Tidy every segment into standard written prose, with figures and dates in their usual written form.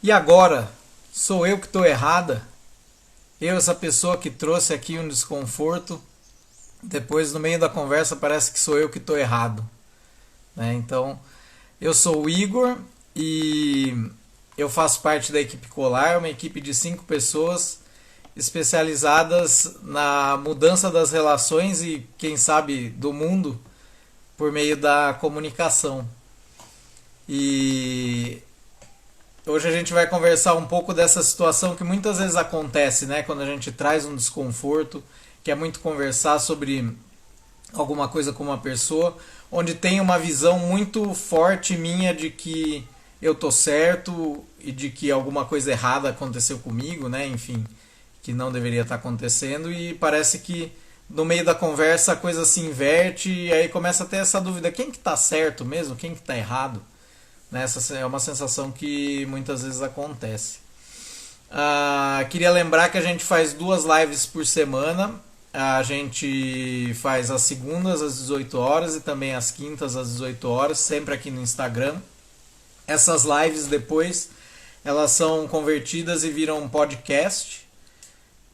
E agora? Sou eu que estou errada? Eu, essa pessoa que trouxe aqui um desconforto, depois no meio da conversa parece que sou eu que estou errado. Né? Então, eu sou o Igor e eu faço parte da equipe Colar, uma equipe de 5 pessoas especializadas na mudança das relações e, quem sabe, do mundo por meio da comunicação. E hoje a gente vai conversar um pouco dessa situação que muitas vezes acontece, né? Quando a gente traz um desconforto, que é muito conversar sobre alguma coisa com uma pessoa, onde tem uma visão muito forte minha de que eu tô certo e de que alguma coisa errada aconteceu comigo, né? Enfim, que não deveria estar acontecendo e parece que no meio da conversa a coisa se inverte e aí começa a ter essa dúvida, quem que tá certo mesmo, quem que tá errado? Essa é uma sensação que muitas vezes acontece. Queria lembrar que a gente faz 2 lives por semana. A gente faz as segundas às 18 horas e também as quintas às 18 horas, sempre aqui no Instagram. Essas lives depois elas são convertidas e viram um podcast.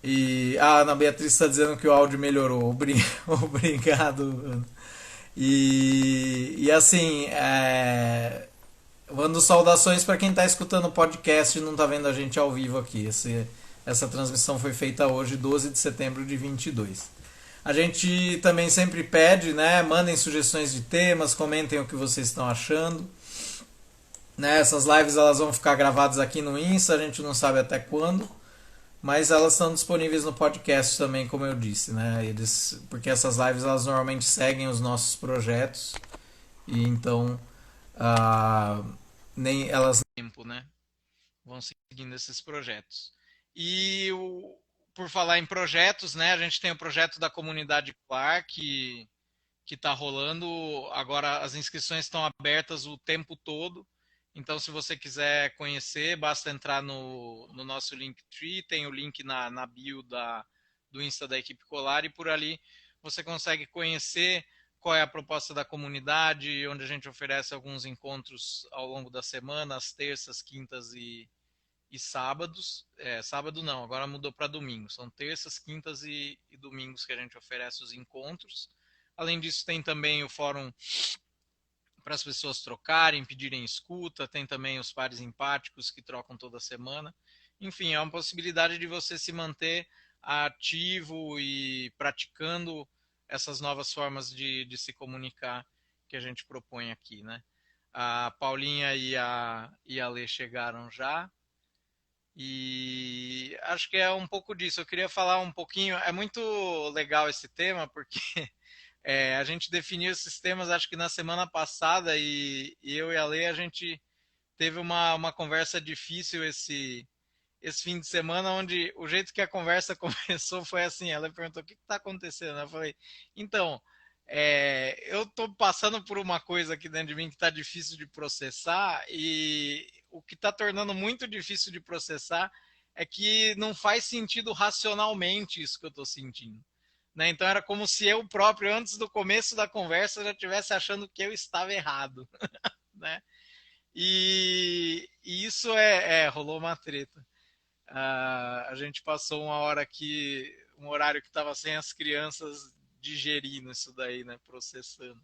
E a Ana Beatriz está dizendo que o áudio melhorou. Obrigado. E assim, mando saudações para quem está escutando o podcast e não está vendo a gente ao vivo aqui. Essa transmissão foi feita hoje, 12 de setembro de 22. A gente também sempre pede, né? Mandem sugestões de temas, comentem o que vocês estão achando. Né, essas lives elas vão ficar gravadas aqui no Insta, a gente não sabe até quando, mas elas estão disponíveis no podcast também, como eu disse, né? Porque essas lives elas normalmente seguem os nossos projetos e então ah, nem elas tempo, né? Vão seguindo esses projetos. E por falar em projetos, né? A gente tem o projeto da comunidade Clar que está rolando. Agora as inscrições estão abertas o tempo todo. Então, se você quiser conhecer, basta entrar no nosso Linktree, tem o link na bio do Insta da equipe Colar e por ali você consegue conhecer qual é a proposta da comunidade, onde a gente oferece alguns encontros ao longo da semana, às terças, quintas e sábados. Sábado não, agora mudou para domingo. São terças, quintas e domingos que a gente oferece os encontros. Além disso, tem também o fórum para as pessoas trocarem, pedirem escuta, tem também os pares empáticos que trocam toda semana. Enfim, é uma possibilidade de você se manter ativo e praticando essas novas formas de se comunicar que a gente propõe aqui, né? A Paulinha e a Lê chegaram já. E acho que é um pouco disso. Eu queria falar um pouquinho. É muito legal esse tema, porque a gente definiu esses temas, acho que na semana passada, e eu e a Lei, a gente teve uma conversa difícil esse fim de semana, onde o jeito que a conversa começou foi assim, ela perguntou, o que está acontecendo? Eu falei, então, eu estou passando por uma coisa aqui dentro de mim que está difícil de processar, e o que está tornando muito difícil de processar é que não faz sentido racionalmente isso que eu estou sentindo. Né? Então era como se eu próprio, antes do começo da conversa, já estivesse achando que eu estava errado. Né? E isso rolou uma treta. A gente passou uma hora aqui, um horário que estava sem as crianças digerindo isso daí, né? Processando.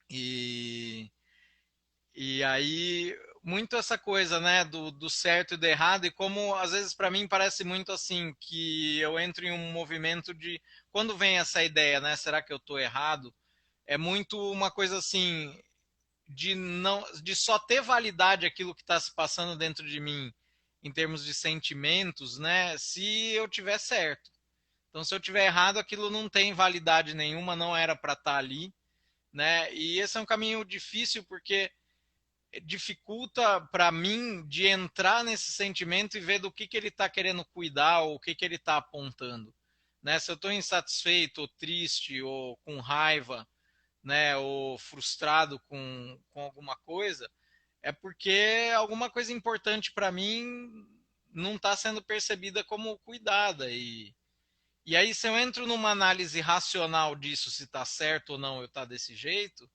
E, e aí, muito essa coisa, né, do certo e do errado, e como às vezes para mim parece muito assim, que eu entro em um movimento de. Quando vem essa ideia, né, será que eu estou errado? É muito uma coisa assim, de só ter validade aquilo que está se passando dentro de mim, em termos de sentimentos, né, se eu tiver certo. Então, se eu tiver errado, aquilo não tem validade nenhuma, não era para estar ali, né? E esse é um caminho difícil porque dificulta para mim de entrar nesse sentimento e ver do que ele está querendo cuidar ou o que ele está apontando. Né? Se eu estou insatisfeito, ou triste, ou com raiva, né, ou frustrado com alguma coisa, é porque alguma coisa importante para mim não está sendo percebida como cuidada. E aí, se eu entro numa análise racional disso, se está certo ou não eu estar desse jeito,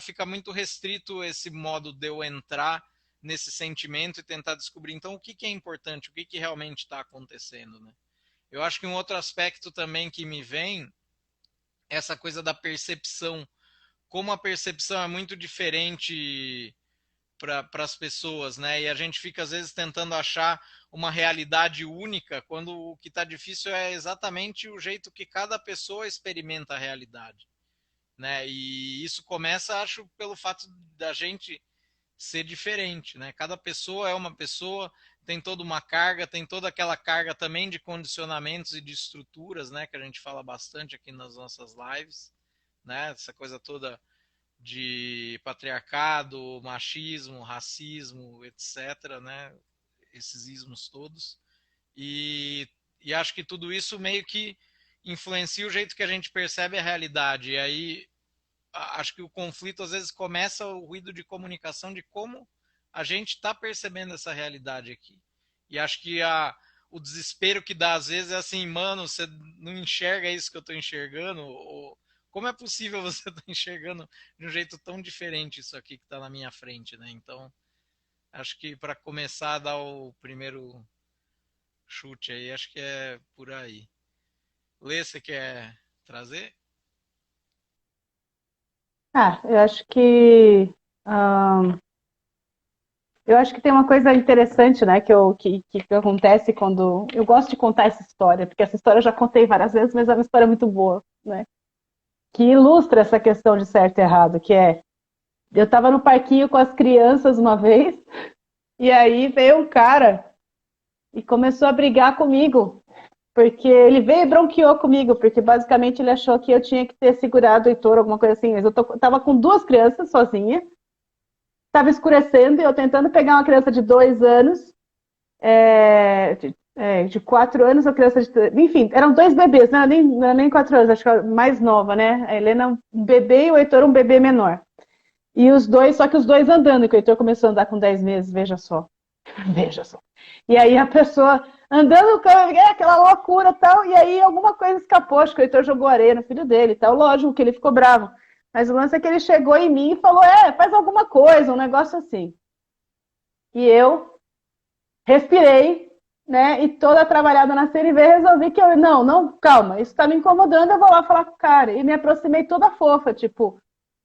fica muito restrito esse modo de eu entrar nesse sentimento e tentar descobrir, então, o que é importante, o que realmente está acontecendo, né? Eu acho que um outro aspecto também que me vem é essa coisa da percepção. Como a percepção é muito diferente para as pessoas, né? E a gente fica, às vezes, tentando achar uma realidade única, quando o que está difícil é exatamente o jeito que cada pessoa experimenta a realidade, né? E isso começa, acho, pelo fato da gente ser diferente, né? Cada pessoa é uma pessoa, tem toda uma carga, tem toda aquela carga também de condicionamentos e de estruturas, né? Que a gente fala bastante aqui nas nossas lives, né? Essa coisa toda de patriarcado, machismo, racismo, etc., né? Esses ismos todos. E acho que tudo isso meio que influencia o jeito que a gente percebe a realidade. E aí acho que o conflito às vezes começa o ruído de comunicação de como a gente está percebendo essa realidade aqui. E acho que o desespero que dá às vezes é assim, mano, você não enxerga isso que eu estou enxergando? Ou, como é possível você estar enxergando de um jeito tão diferente isso aqui que está na minha frente, né? Então, acho que para começar a dar o primeiro chute aí, acho que é por aí. Lê, você quer trazer? Eu acho que eu acho que tem uma coisa interessante, né, que acontece quando eu gosto de contar essa história, porque essa história eu já contei várias vezes, mas é uma história muito boa, né, que ilustra essa questão de certo e errado, que é eu estava no parquinho com as crianças uma vez e aí veio um cara e começou a brigar comigo. Porque ele veio e bronqueou comigo, porque basicamente ele achou que eu tinha que ter segurado o Heitor, alguma coisa assim. Mas eu tava com duas crianças sozinha, estava escurecendo e eu tentando pegar uma criança de 2 anos, de 4 anos, uma criança de. Enfim, eram dois bebês, não era nem 4 anos, acho que era mais nova, né? A Helena um bebê e o Heitor um bebê menor. E os dois, só que os dois andando, que o Heitor começou a andar com 10 meses, veja só. Veja só. E aí a pessoa andando, aquela loucura e tal, e aí alguma coisa escapou, acho que o Heitor jogou areia no filho dele e tal, lógico que ele ficou bravo. Mas o lance é que ele chegou em mim e falou, faz alguma coisa, um negócio assim. E eu respirei, né, e toda trabalhada na CNV, resolvi que eu, não, calma, isso tá me incomodando, eu vou lá falar com o cara. E me aproximei toda fofa, tipo,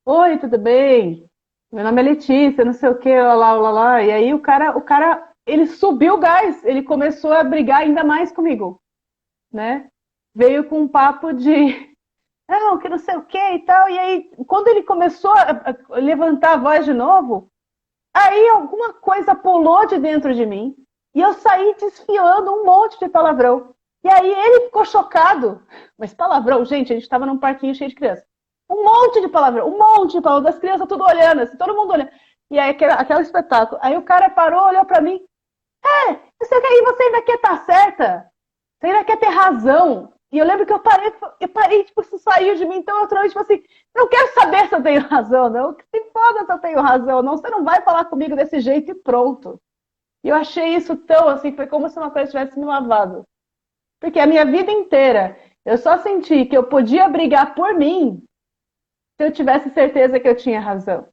oi, tudo bem? Meu nome é Letícia, não sei o que, lá. E aí o cara, ele subiu o gás, ele começou a brigar ainda mais comigo, né? Veio com um papo de, não, que não sei o que e tal. E aí, quando ele começou a levantar a voz de novo, aí alguma coisa pulou de dentro de mim e eu saí desfiando um monte de palavrão. E aí ele ficou chocado. Mas palavrão, gente, a gente estava num parquinho cheio de crianças. Um monte de palavrão, das crianças tudo olhando, assim, todo mundo olhando. E aí aquele espetáculo. Aí o cara parou, olhou para mim. Você aí você ainda quer estar certa? Você ainda quer ter razão? E eu lembro que eu parei, tipo, isso saiu de mim, então eu trouxe, tipo assim, não quero saber se eu tenho razão, não. Que se foda se eu tenho razão, não. Você não vai falar comigo desse jeito e pronto. E eu achei isso tão, assim, foi como se uma coisa tivesse me lavado. Porque a minha vida inteira, eu só senti que eu podia brigar por mim se eu tivesse certeza que eu tinha razão.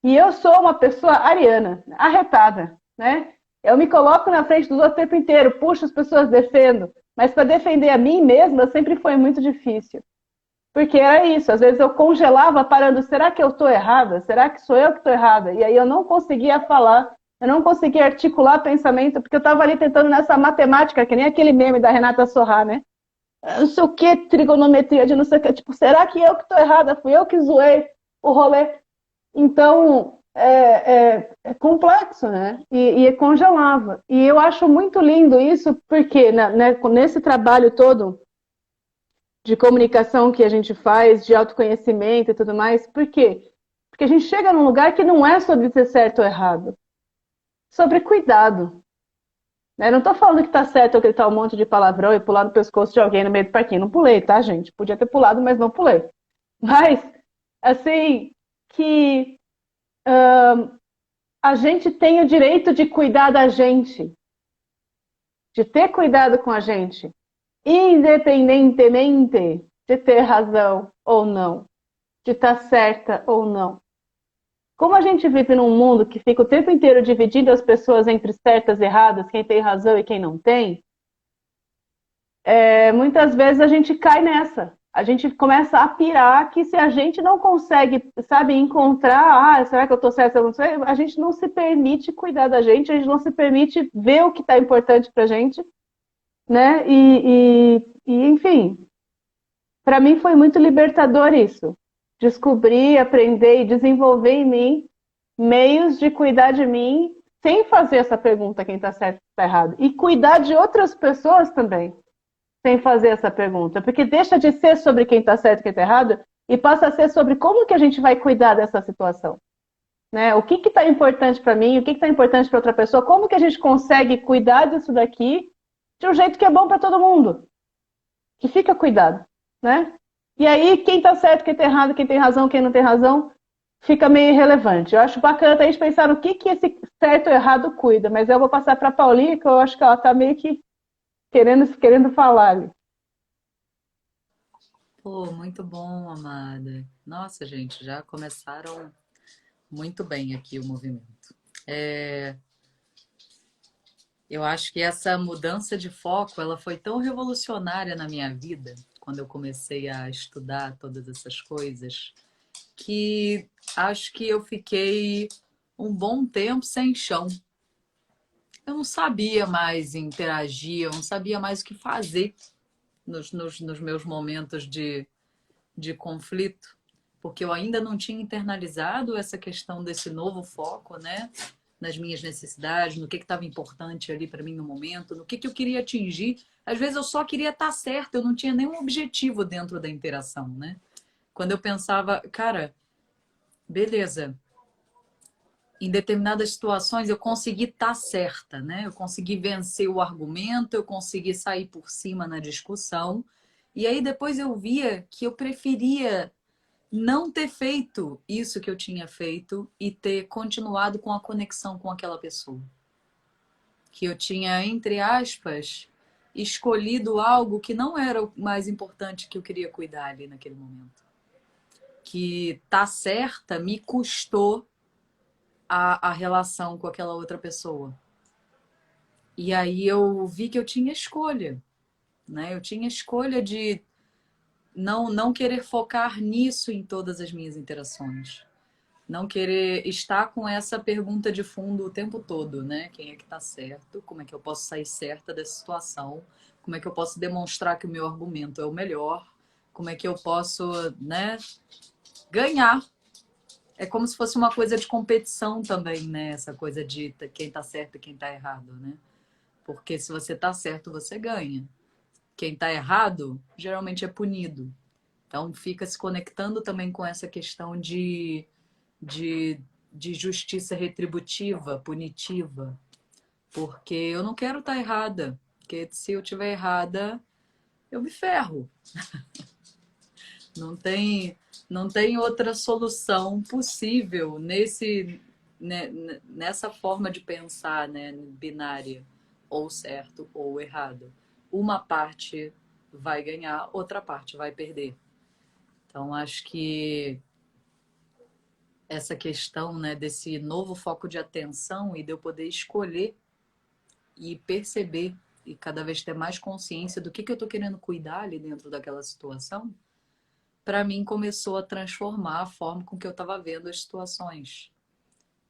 E eu sou uma pessoa ariana, arretada, né? Eu me coloco na frente dos outros o tempo inteiro, puxo as pessoas, defendo. Mas para defender a mim mesma sempre foi muito difícil. Porque era isso, às vezes eu congelava parando, será que eu estou errada? Será que sou eu que estou errada? E aí eu não conseguia falar, eu não conseguia articular pensamento, porque eu estava ali tentando nessa matemática, que nem aquele meme da Renata Sorrah, né? Não sei o que, trigonometria de não sei o que, tipo, será que eu que estou errada? Fui eu que zoei o rolê. Então, é complexo, né? E congelava. E eu acho muito lindo isso, porque né, nesse trabalho todo de comunicação que a gente faz, de autoconhecimento e tudo mais, por quê? Porque a gente chega num lugar que não é sobre ser certo ou errado, sobre cuidado. Né? Não estou falando que está certo eu gritar um monte de palavrão e pular no pescoço de alguém no meio do parquinho. Não pulei, tá, gente? Podia ter pulado, mas não pulei. Mas, assim, que a gente tem o direito de cuidar da gente, de ter cuidado com a gente, independentemente de ter razão ou não, de estar certa ou não. Como a gente vive num mundo que fica o tempo inteiro dividindo as pessoas entre certas e erradas, quem tem razão e quem não tem, muitas vezes a gente cai nessa. A gente começa a pirar que se a gente não consegue, sabe, encontrar, será que eu estou certa? A gente não se permite cuidar da gente, a gente não se permite ver o que está importante para a gente, né? Enfim, para mim foi muito libertador isso. Descobrir, aprender e desenvolver em mim meios de cuidar de mim sem fazer essa pergunta quem está certo e está errado. E cuidar de outras pessoas também sem fazer essa pergunta. Porque deixa de ser sobre quem está certo e quem está errado e passa a ser sobre como que a gente vai cuidar dessa situação. Né? O que está importante para mim, o que está importante para outra pessoa, como que a gente consegue cuidar disso daqui de um jeito que é bom para todo mundo. Que fica cuidado. Né? E aí, quem está certo, quem está errado, quem tem razão, quem não tem razão, fica meio irrelevante. Eu acho bacana a gente pensar no que esse certo ou errado cuida, mas eu vou passar para a Paulinha, que eu acho que ela está meio que querendo falar ali. Pô, muito bom, amada. Nossa, gente, já começaram muito bem aqui o movimento. Eu acho que essa mudança de foco, ela foi tão revolucionária na minha vida, quando eu comecei a estudar todas essas coisas, que acho que eu fiquei um bom tempo sem chão. Eu não sabia mais interagir, eu não sabia mais o que fazer nos meus momentos de conflito, porque eu ainda não tinha internalizado essa questão desse novo foco, né? Nas minhas necessidades, no que estava importante ali para mim no momento, no que eu queria atingir. Às vezes eu só queria estar certa, eu não tinha nenhum objetivo dentro da interação, né? Quando eu pensava, cara, beleza, em determinadas situações eu consegui estar certa, né? Eu consegui vencer o argumento, eu consegui sair por cima na discussão. E aí depois eu via que eu preferia não ter feito isso que eu tinha feito e ter continuado com a conexão com aquela pessoa. Que eu tinha, entre aspas, escolhido algo que não era o mais importante que eu queria cuidar ali naquele momento. Que tá certa me custou a relação com aquela outra pessoa. E aí eu vi que eu tinha escolha, né? Eu tinha escolha de não querer focar nisso em todas as minhas interações. Não querer estar com essa pergunta de fundo o tempo todo, né? Quem é que tá certo? Como é que eu posso sair certa dessa situação? Como é que eu posso demonstrar que o meu argumento é o melhor? Como é que eu posso, né, ganhar? É como se fosse uma coisa de competição também, né? Essa coisa de quem tá certo e quem tá errado, né? Porque se você tá certo, você ganha. Quem tá errado, geralmente é punido. Então, fica se conectando também com essa questão de, de justiça retributiva, punitiva. Porque eu não quero estar errada. Porque se eu estiver errada, eu me ferro. Não tem, não tem outra solução possível nessa forma de pensar, né, binária, ou certo ou errado. Uma parte vai ganhar, outra parte vai perder. Então, acho que essa questão, né, desse novo foco de atenção e de eu poder escolher e perceber e cada vez ter mais consciência do que eu estou querendo cuidar ali dentro daquela situação, para mim começou a transformar a forma com que eu estava vendo as situações.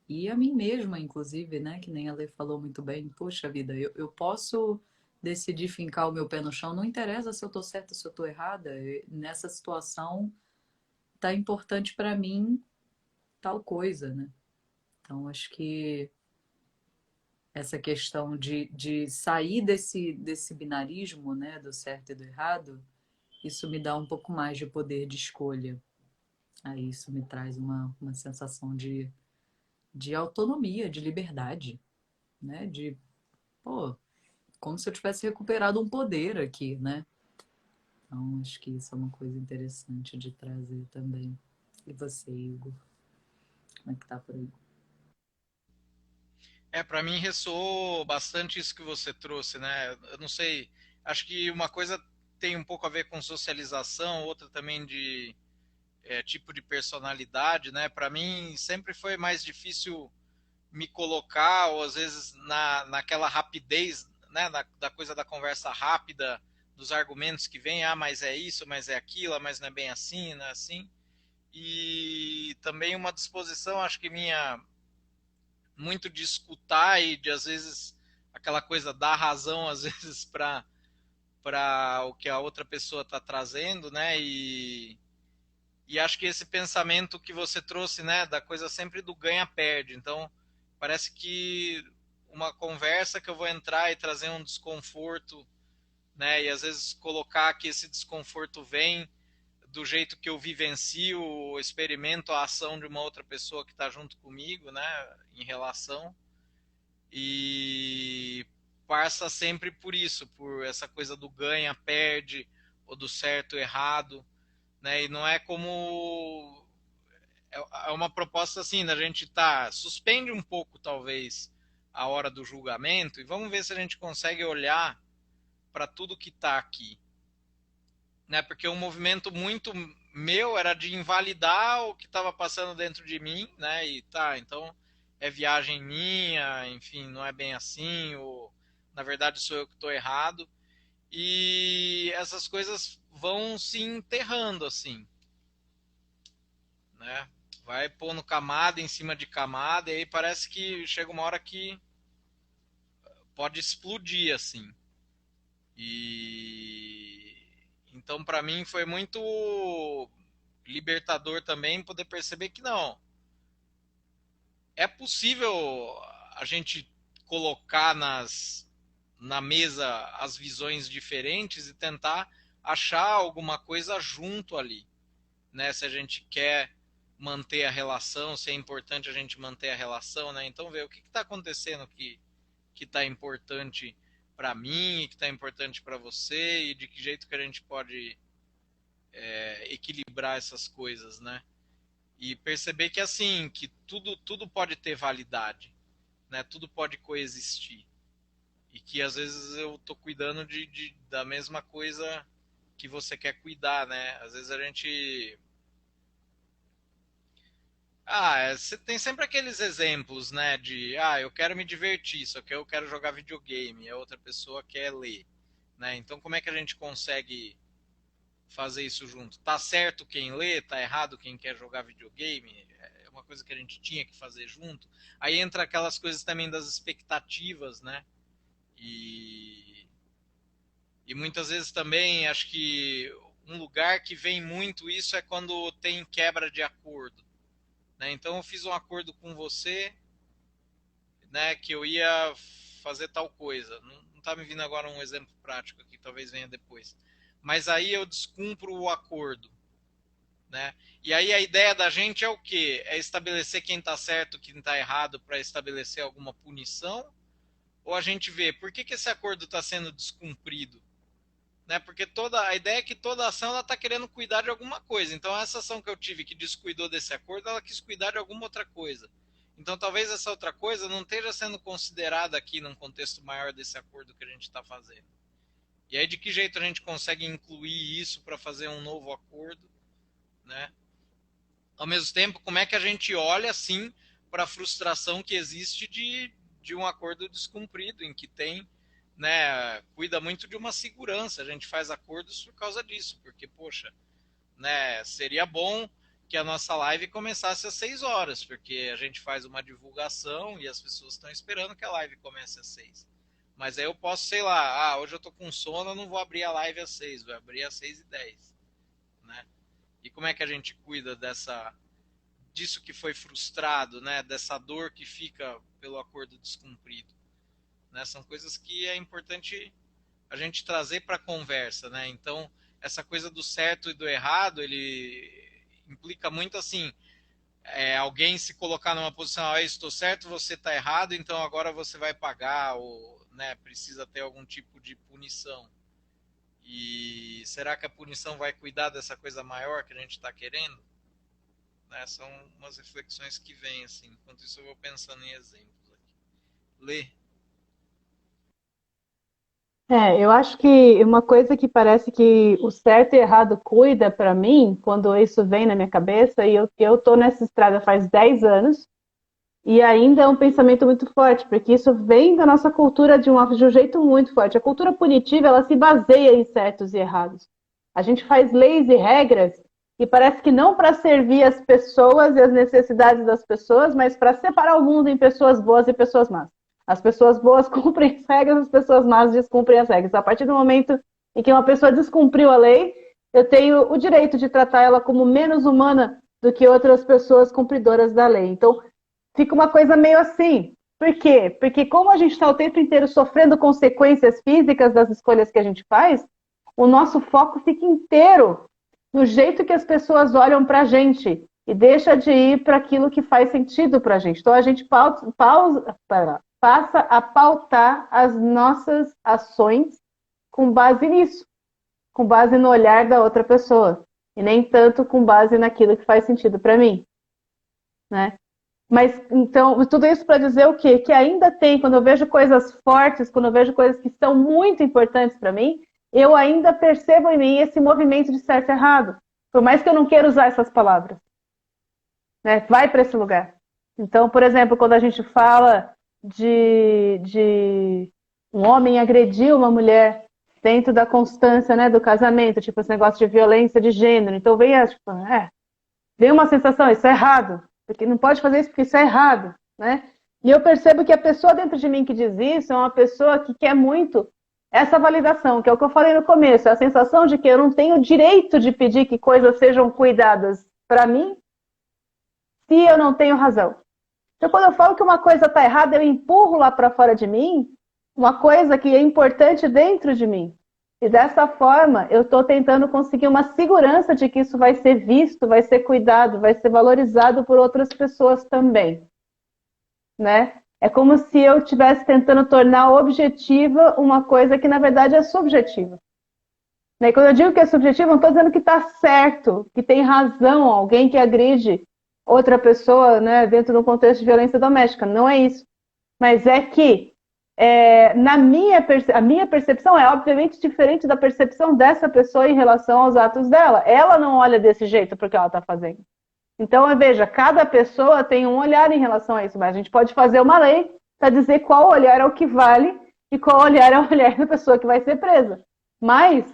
E a mim mesma, inclusive, né, que nem a Lê falou muito bem, poxa vida, eu posso decidir fincar o meu pé no chão, não interessa se eu estou certa, se eu estou errada, nessa situação tá importante para mim tal coisa, né? Então, acho que essa questão de sair desse binarismo, né, do certo e do errado, isso me dá um pouco mais de poder de escolha. Aí isso me traz uma sensação de autonomia, de liberdade, né? De, pô, como se eu tivesse recuperado um poder aqui, né? Então, acho que isso é uma coisa interessante de trazer também. E você, Igor? Como é que tá por aí? Para mim ressoou bastante isso que você trouxe, né? Eu não sei, acho que uma coisa tem um pouco a ver com socialização, outra também tipo de personalidade, né? Para mim sempre foi mais difícil me colocar, ou às vezes naquela rapidez, né? Da coisa da conversa rápida, dos argumentos que vem, mas é isso, mas é aquilo, mas não é bem assim, não é assim. E também uma disposição, acho que minha, muito de escutar e de às vezes aquela coisa dar razão às vezes para o que a outra pessoa está trazendo, né? E acho que esse pensamento que você trouxe, né, da coisa sempre do ganha-perde. Então, parece que uma conversa que eu vou entrar e trazer um desconforto, né, e às vezes colocar que esse desconforto vem do jeito que eu vivencio, experimento a ação de uma outra pessoa que está junto comigo, né, em relação, e passa sempre por isso, por essa coisa do ganha-perde, ou do certo-errado, né, e não é como é uma proposta assim, da gente suspende um pouco talvez a hora do julgamento e vamos ver se a gente consegue olhar para tudo que está aqui, né? Porque um movimento muito meu era de invalidar o que estava passando dentro de mim, né? E então é viagem minha, enfim, não é bem assim, ou na verdade sou eu que estou errado. E essas coisas vão se enterrando assim, né? Vai pondo camada em cima de camada e aí parece que chega uma hora que pode explodir assim. E então para mim foi muito libertador também poder perceber que não, é possível a gente colocar na mesa as visões diferentes e tentar achar alguma coisa junto ali, né? Se a gente quer manter a relação, se é importante a gente manter a relação, né? Então ver o que está acontecendo que está importante para mim, que está importante para você e de que jeito que a gente pode equilibrar essas coisas, né? E perceber que assim, que tudo pode ter validade, né? Tudo pode coexistir e que às vezes eu tô cuidando da mesma coisa que você quer cuidar, né? Às vezes a gente você tem sempre aqueles exemplos, né? Eu quero me divertir, só que eu quero jogar videogame, a outra pessoa quer ler, né? Então, como é que a gente consegue fazer isso junto? Tá certo quem lê, tá errado quem quer jogar videogame? É uma coisa que a gente tinha que fazer junto. Aí entra aquelas coisas também das expectativas, né? E, e muitas vezes também acho que um lugar que vem muito isso é quando tem quebra de acordo, né? Então eu fiz um acordo com você, né, que eu ia fazer tal coisa. Não tá me vindo agora um exemplo prático aqui, talvez venha depois. Mas aí eu descumpro o acordo, né? E aí a ideia da gente é o quê? É estabelecer quem está certo, quem está errado, para estabelecer alguma punição? Ou a gente vê por que esse acordo está sendo descumprido? Né? Porque a ideia é que toda ação está querendo cuidar de alguma coisa. Então essa ação que eu tive que descuidou desse acordo, ela quis cuidar de alguma outra coisa. Então talvez essa outra coisa não esteja sendo considerada aqui num contexto maior desse acordo que a gente está fazendo. E aí de que jeito a gente consegue incluir isso para fazer um novo acordo, né? Ao mesmo tempo, como é que a gente olha assim para a frustração que existe de um acordo descumprido, em que tem, né, cuida muito de uma segurança. A gente faz acordos por causa disso, porque, poxa, né, seria bom que a nossa live começasse às 6 horas, porque a gente faz uma divulgação e as pessoas estão esperando que a live comece às 6. Mas aí eu posso, sei lá, hoje eu tô com sono, eu não vou abrir a live às 6, vou abrir às 6h10, né? E como é que a gente cuida disso que foi frustrado, né? Dessa dor que fica pelo acordo descumprido, né? São coisas que é importante a gente trazer para a conversa, né? Então, essa coisa do certo e do errado, ele implica muito assim, alguém se colocar numa posição, estou certo, você está errado, então agora você vai pagar, ou, né, precisa ter algum tipo de punição. E será que a punição vai cuidar dessa coisa maior que a gente está querendo? Né? São umas reflexões que vêm assim. Enquanto isso eu vou pensando em exemplos aqui. Lê. Eu acho que uma coisa que parece que o certo e errado cuida para mim, quando isso vem na minha cabeça, e eu tô nessa estrada faz 10 anos, e ainda é um pensamento muito forte, porque isso vem da nossa cultura de um jeito muito forte. A cultura punitiva, ela se baseia em certos e errados. A gente faz leis e regras, e parece que não para servir as pessoas e as necessidades das pessoas, mas para separar o mundo em pessoas boas e pessoas más. As pessoas boas cumprem as regras, as pessoas más descumprem as regras. A partir do momento em que uma pessoa descumpriu a lei, eu tenho o direito de tratar ela como menos humana do que outras pessoas cumpridoras da lei. Então, fica uma coisa meio assim. Por quê? Porque como a gente está o tempo inteiro sofrendo consequências físicas das escolhas que a gente faz, o nosso foco fica inteiro no jeito que as pessoas olham para a gente e deixa de ir para aquilo que faz sentido para a gente. Então, a gente passa a pautar as nossas ações com base nisso, com base no olhar da outra pessoa, e nem tanto com base naquilo que faz sentido para mim, né? Mas, então, tudo isso para dizer o quê? Que ainda tem, quando eu vejo coisas fortes, quando eu vejo coisas que são muito importantes para mim, eu ainda percebo em mim esse movimento de certo e errado, por mais que eu não queira usar essas palavras, né? Vai para esse lugar. Então, por exemplo, quando a gente fala de um homem agredir uma mulher dentro da constância, né, do casamento, tipo esse negócio de violência de gênero, então vem uma sensação, isso é errado, porque não pode fazer isso porque isso é errado, né? E eu percebo que a pessoa dentro de mim que diz isso é uma pessoa que quer muito essa validação, que é o que eu falei no começo, a sensação de que eu não tenho direito de pedir que coisas sejam cuidadas para mim se eu não tenho razão. Então, quando eu falo que uma coisa está errada, eu empurro lá para fora de mim uma coisa que é importante dentro de mim. E dessa forma, eu estou tentando conseguir uma segurança de que isso vai ser visto, vai ser cuidado, vai ser valorizado por outras pessoas também, né? É como se eu estivesse tentando tornar objetiva uma coisa que, na verdade, é subjetiva. E quando eu digo que é subjetiva, não estou dizendo que está certo, que tem razão alguém que agride outra pessoa, né, dentro do contexto de violência doméstica. Não é isso. Mas é que a minha percepção é obviamente diferente da percepção dessa pessoa em relação aos atos dela. Ela não olha desse jeito porque ela está fazendo. Então, veja, cada pessoa tem um olhar em relação a isso, mas a gente pode fazer uma lei para dizer qual olhar é o que vale e qual olhar é o olhar da pessoa que vai ser presa. Mas,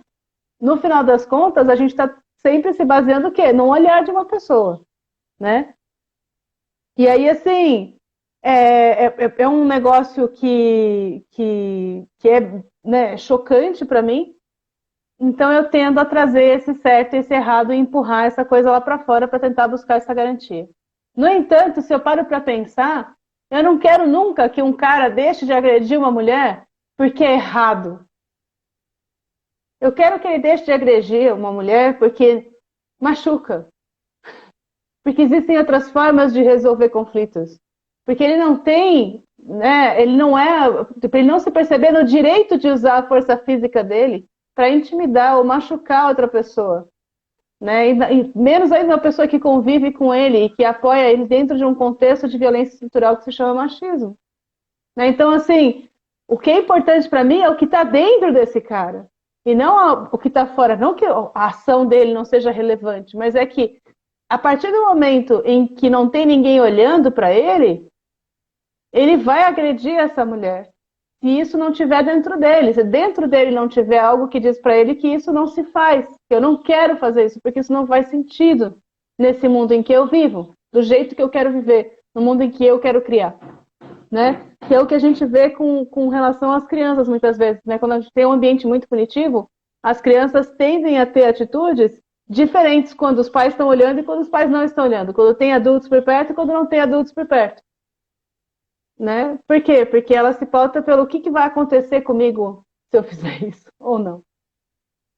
no final das contas, a gente está sempre se baseando o quê? No olhar de uma pessoa, né? E aí, assim, é um negócio que é, né, chocante para mim. Então eu tendo a trazer esse certo e esse errado e empurrar essa coisa lá para fora para tentar buscar essa garantia. No entanto, se eu paro para pensar, eu não quero nunca que um cara deixe de agredir uma mulher porque é errado. Eu quero que ele deixe de agredir uma mulher porque machuca. Porque existem outras formas de resolver conflitos. Porque ele não tem, né, ele não se perceber no direito de usar a força física dele para intimidar ou machucar outra pessoa, né? E menos ainda uma pessoa que convive com ele e que apoia ele dentro de um contexto de violência estrutural que se chama machismo, né? Então, assim, o que é importante para mim é o que está dentro desse cara e não o que está fora. Não que a ação dele não seja relevante, mas é que a partir do momento em que não tem ninguém olhando para ele, ele vai agredir essa mulher. Se isso não tiver dentro dele, se dentro dele não tiver algo que diz para ele que isso não se faz, que eu não quero fazer isso, porque isso não faz sentido nesse mundo em que eu vivo, do jeito que eu quero viver, no mundo em que eu quero criar, né? Que é o que a gente vê com relação às crianças muitas vezes, né? Quando a gente tem um ambiente muito punitivo, as crianças tendem a ter atitudes diferentes quando os pais estão olhando e quando os pais não estão olhando, quando tem adultos por perto e quando não tem adultos por perto. Né? Por quê? Porque ela se pauta pelo que vai acontecer comigo se eu fizer isso ou não.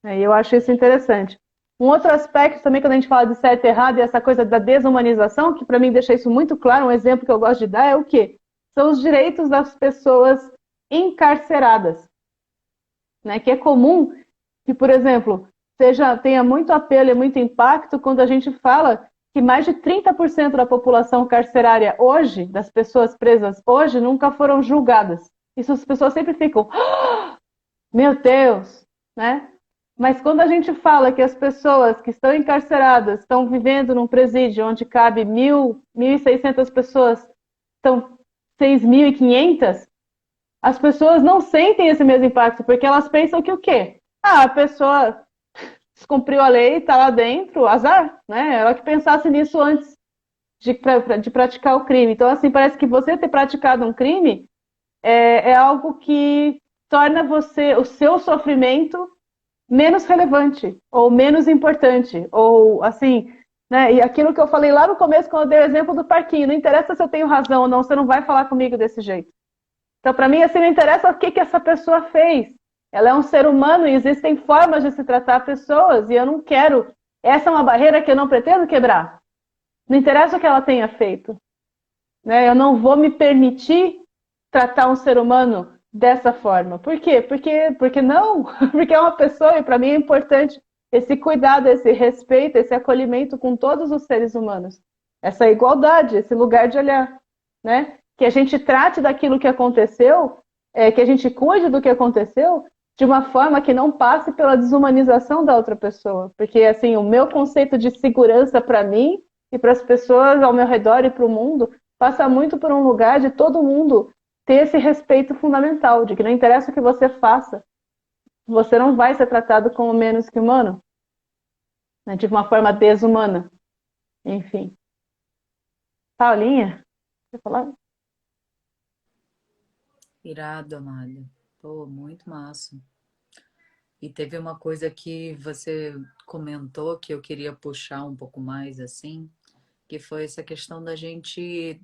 E eu acho isso interessante. Um outro aspecto também, quando a gente fala de certo e errado, e essa coisa da desumanização, que para mim deixa isso muito claro, um exemplo que eu gosto de dar é o quê? São os direitos das pessoas encarceradas. Né? Que é comum que, por exemplo, tenha muito apelo e muito impacto quando a gente fala que mais de 30% da população carcerária hoje, das pessoas presas hoje, nunca foram julgadas. Isso as pessoas sempre ficam... meu Deus, né? Mas quando a gente fala que as pessoas que estão encarceradas estão vivendo num presídio onde cabe 1.600 pessoas, estão 6.500, as pessoas não sentem esse mesmo impacto, porque elas pensam que o quê? Ah, a pessoa descumpriu a lei, está lá dentro, azar, né? Ela que pensasse nisso antes de praticar o crime. Então, assim, parece que você ter praticado um crime é algo que torna você, o seu sofrimento menos relevante, ou menos importante, ou assim, né? E aquilo que eu falei lá no começo, quando eu dei o exemplo do parquinho, não interessa se eu tenho razão ou não, você não vai falar comigo desse jeito. Então, para mim, assim, não interessa o que, que essa pessoa fez. Ela é um ser humano e existem formas de se tratar pessoas, e eu não quero. Essa é uma barreira que eu não pretendo quebrar. Não interessa o que ela tenha feito. Né? Eu não vou me permitir tratar um ser humano dessa forma. Por quê? Porque não, porque é uma pessoa e para mim é importante esse cuidado, esse respeito, esse acolhimento com todos os seres humanos. Essa igualdade, esse lugar de olhar, né? Que a gente trate daquilo que aconteceu, que a gente cuide do que aconteceu de uma forma que não passe pela desumanização da outra pessoa. Porque, assim, o meu conceito de segurança para mim e para as pessoas ao meu redor e para o mundo passa muito por um lugar de todo mundo ter esse respeito fundamental, de que não interessa o que você faça, você não vai ser tratado como menos que humano, né, de uma forma desumana. Enfim. Paulinha, quer falar? Irado, amada. Pô, muito massa. E teve uma coisa que você comentou que eu queria puxar um pouco mais assim, que foi essa questão da gente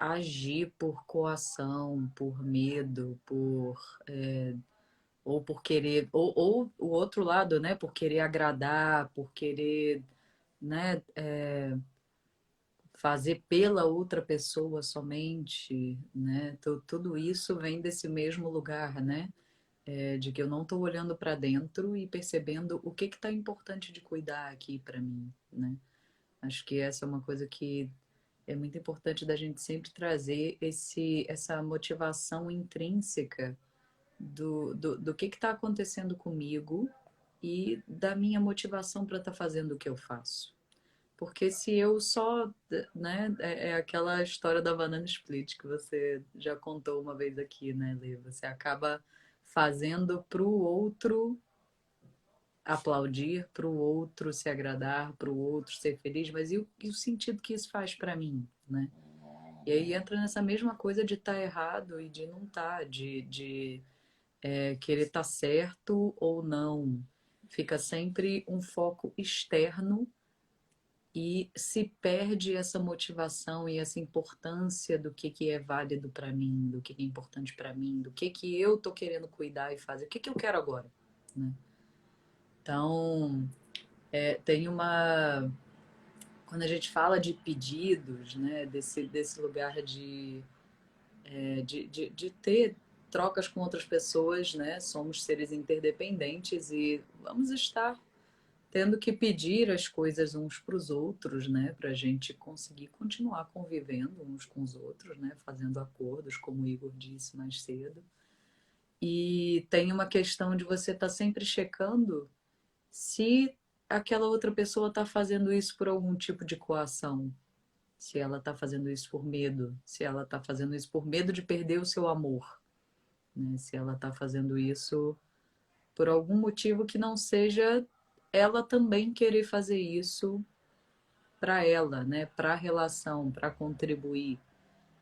agir por coação, por medo, ou por querer, ou o outro lado, né, por querer agradar, por querer, né, fazer pela outra pessoa somente, né? Tudo isso vem desse mesmo lugar, né? De que eu não estou olhando para dentro e percebendo o que está importante de cuidar aqui para mim, né? Acho que essa é uma coisa que é muito importante da gente sempre trazer essa motivação intrínseca do que está acontecendo comigo e da minha motivação para estar fazendo o que eu faço. Porque se eu só, né, é aquela história da banana split que você já contou uma vez aqui, né, Lê? Você acaba fazendo para o outro aplaudir, para o outro se agradar, para o outro ser feliz, mas e o sentido que isso faz para mim, né? E aí entra nessa mesma coisa de estar errado e de não estar, de querer estar certo ou não. Fica sempre um foco externo e se perde essa motivação e essa importância do que é válido para mim, do que é importante para mim, do que eu tô querendo cuidar e fazer, o que eu quero agora, né? Então, tem uma quando a gente fala de pedidos, né, desse lugar de ter trocas com outras pessoas, né? Somos seres interdependentes e vamos estar tendo que pedir as coisas uns para os outros, né, para a gente conseguir continuar convivendo uns com os outros, né, fazendo acordos, como o Igor disse mais cedo. E tem uma questão de você estar sempre checando se aquela outra pessoa está fazendo isso por algum tipo de coação, se ela está fazendo isso por medo, se ela está fazendo isso por medo de perder o seu amor, né, se ela está fazendo isso por algum motivo que não seja ela também querer fazer isso para ela, né, para a relação, para contribuir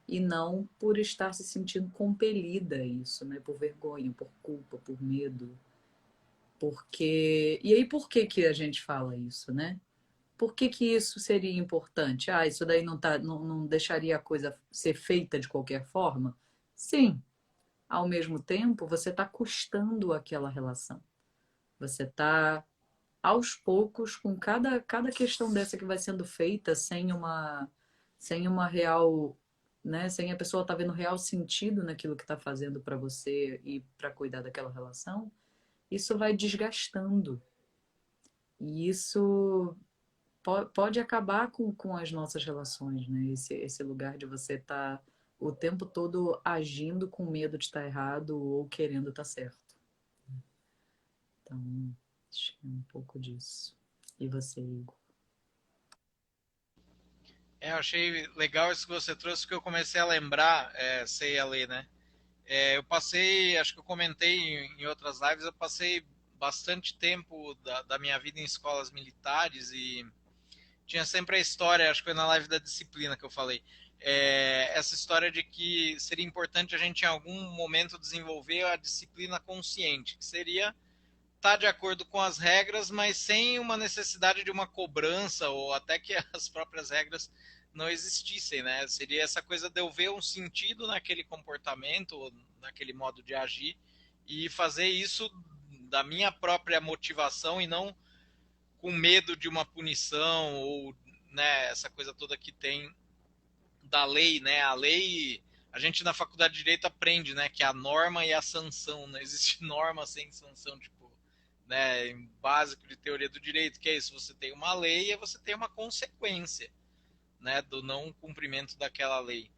e não por estar se sentindo compelida a isso, né, por vergonha, por culpa, por medo. Porque e aí por que que a gente fala isso, né? Por que que isso seria importante? Ah, isso daí não deixaria a coisa ser feita de qualquer forma? Sim, ao mesmo tempo você está custando aquela relação. Você está aos poucos, com cada questão dessa que vai sendo feita sem uma real, né, sem a pessoa estar vendo real sentido naquilo que está fazendo para você e para cuidar daquela relação, isso vai desgastando. E isso pode acabar com as nossas relações, né? Esse lugar de você estar o tempo todo agindo com medo de estar errado ou querendo estar certo. Então, acho que é um pouco disso. E você, Igor? Eu achei legal isso que você trouxe, porque eu comecei a lembrar, sei a ler, né? Eu passei, acho que eu comentei em outras lives, eu passei bastante tempo da minha vida em escolas militares e tinha sempre a história, acho que foi na live da disciplina que eu falei, essa história de que seria importante a gente em algum momento desenvolver a disciplina consciente, que seria estar de acordo com as regras, mas sem uma necessidade de uma cobrança ou até que as próprias regras não existissem, né? Seria essa coisa de eu ver um sentido naquele comportamento, ou naquele modo de agir e fazer isso da minha própria motivação e não com medo de uma punição ou, né, essa coisa toda que tem da lei, né? A lei, a gente na faculdade de direito aprende, né, que a norma e a sanção, não existe norma sem sanção, tipo, né, em básico de teoria do direito, que é isso, você tem uma lei e você tem uma consequência, né, do não cumprimento daquela lei.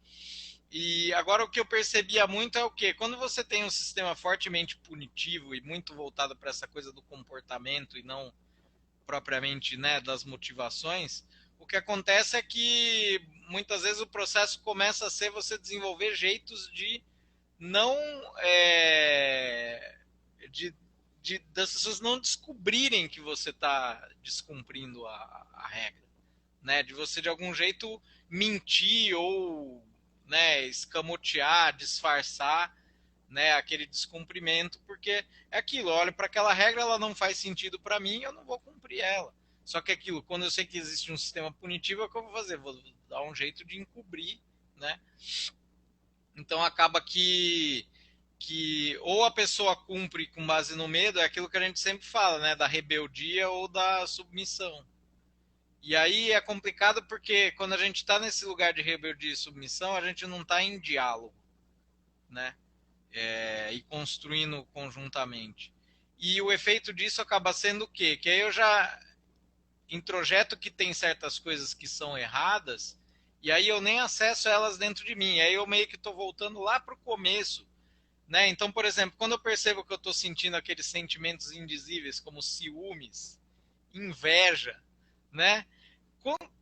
E agora o que eu percebia muito é o quê? Quando você tem um sistema fortemente punitivo e muito voltado para essa coisa do comportamento e não propriamente, né, das motivações, o que acontece é que muitas vezes o processo começa a ser você desenvolver jeitos de não de, das pessoas não descobrirem que você está descumprindo a regra, né? De você de algum jeito mentir ou, né, escamotear, disfarçar, né, aquele descumprimento, porque é aquilo, eu olho para aquela regra, ela não faz sentido para mim, eu não vou cumprir ela. Só que aquilo, quando eu sei que existe um sistema punitivo, é o que eu vou fazer? Vou dar um jeito de encobrir, né? Então acaba que ou a pessoa cumpre com base no medo, é aquilo que a gente sempre fala, né, da rebeldia ou da submissão. E aí é complicado porque quando a gente está nesse lugar de rebeldia e submissão, a gente não está em diálogo, né? E construindo conjuntamente. E o efeito disso acaba sendo o quê? Que aí eu já introjeto que tem certas coisas que são erradas, e aí eu nem acesso elas dentro de mim. Aí eu meio que estou voltando lá para o começo. Né? Então, por exemplo, quando eu percebo que eu estou sentindo aqueles sentimentos indizíveis, como ciúmes, inveja, né?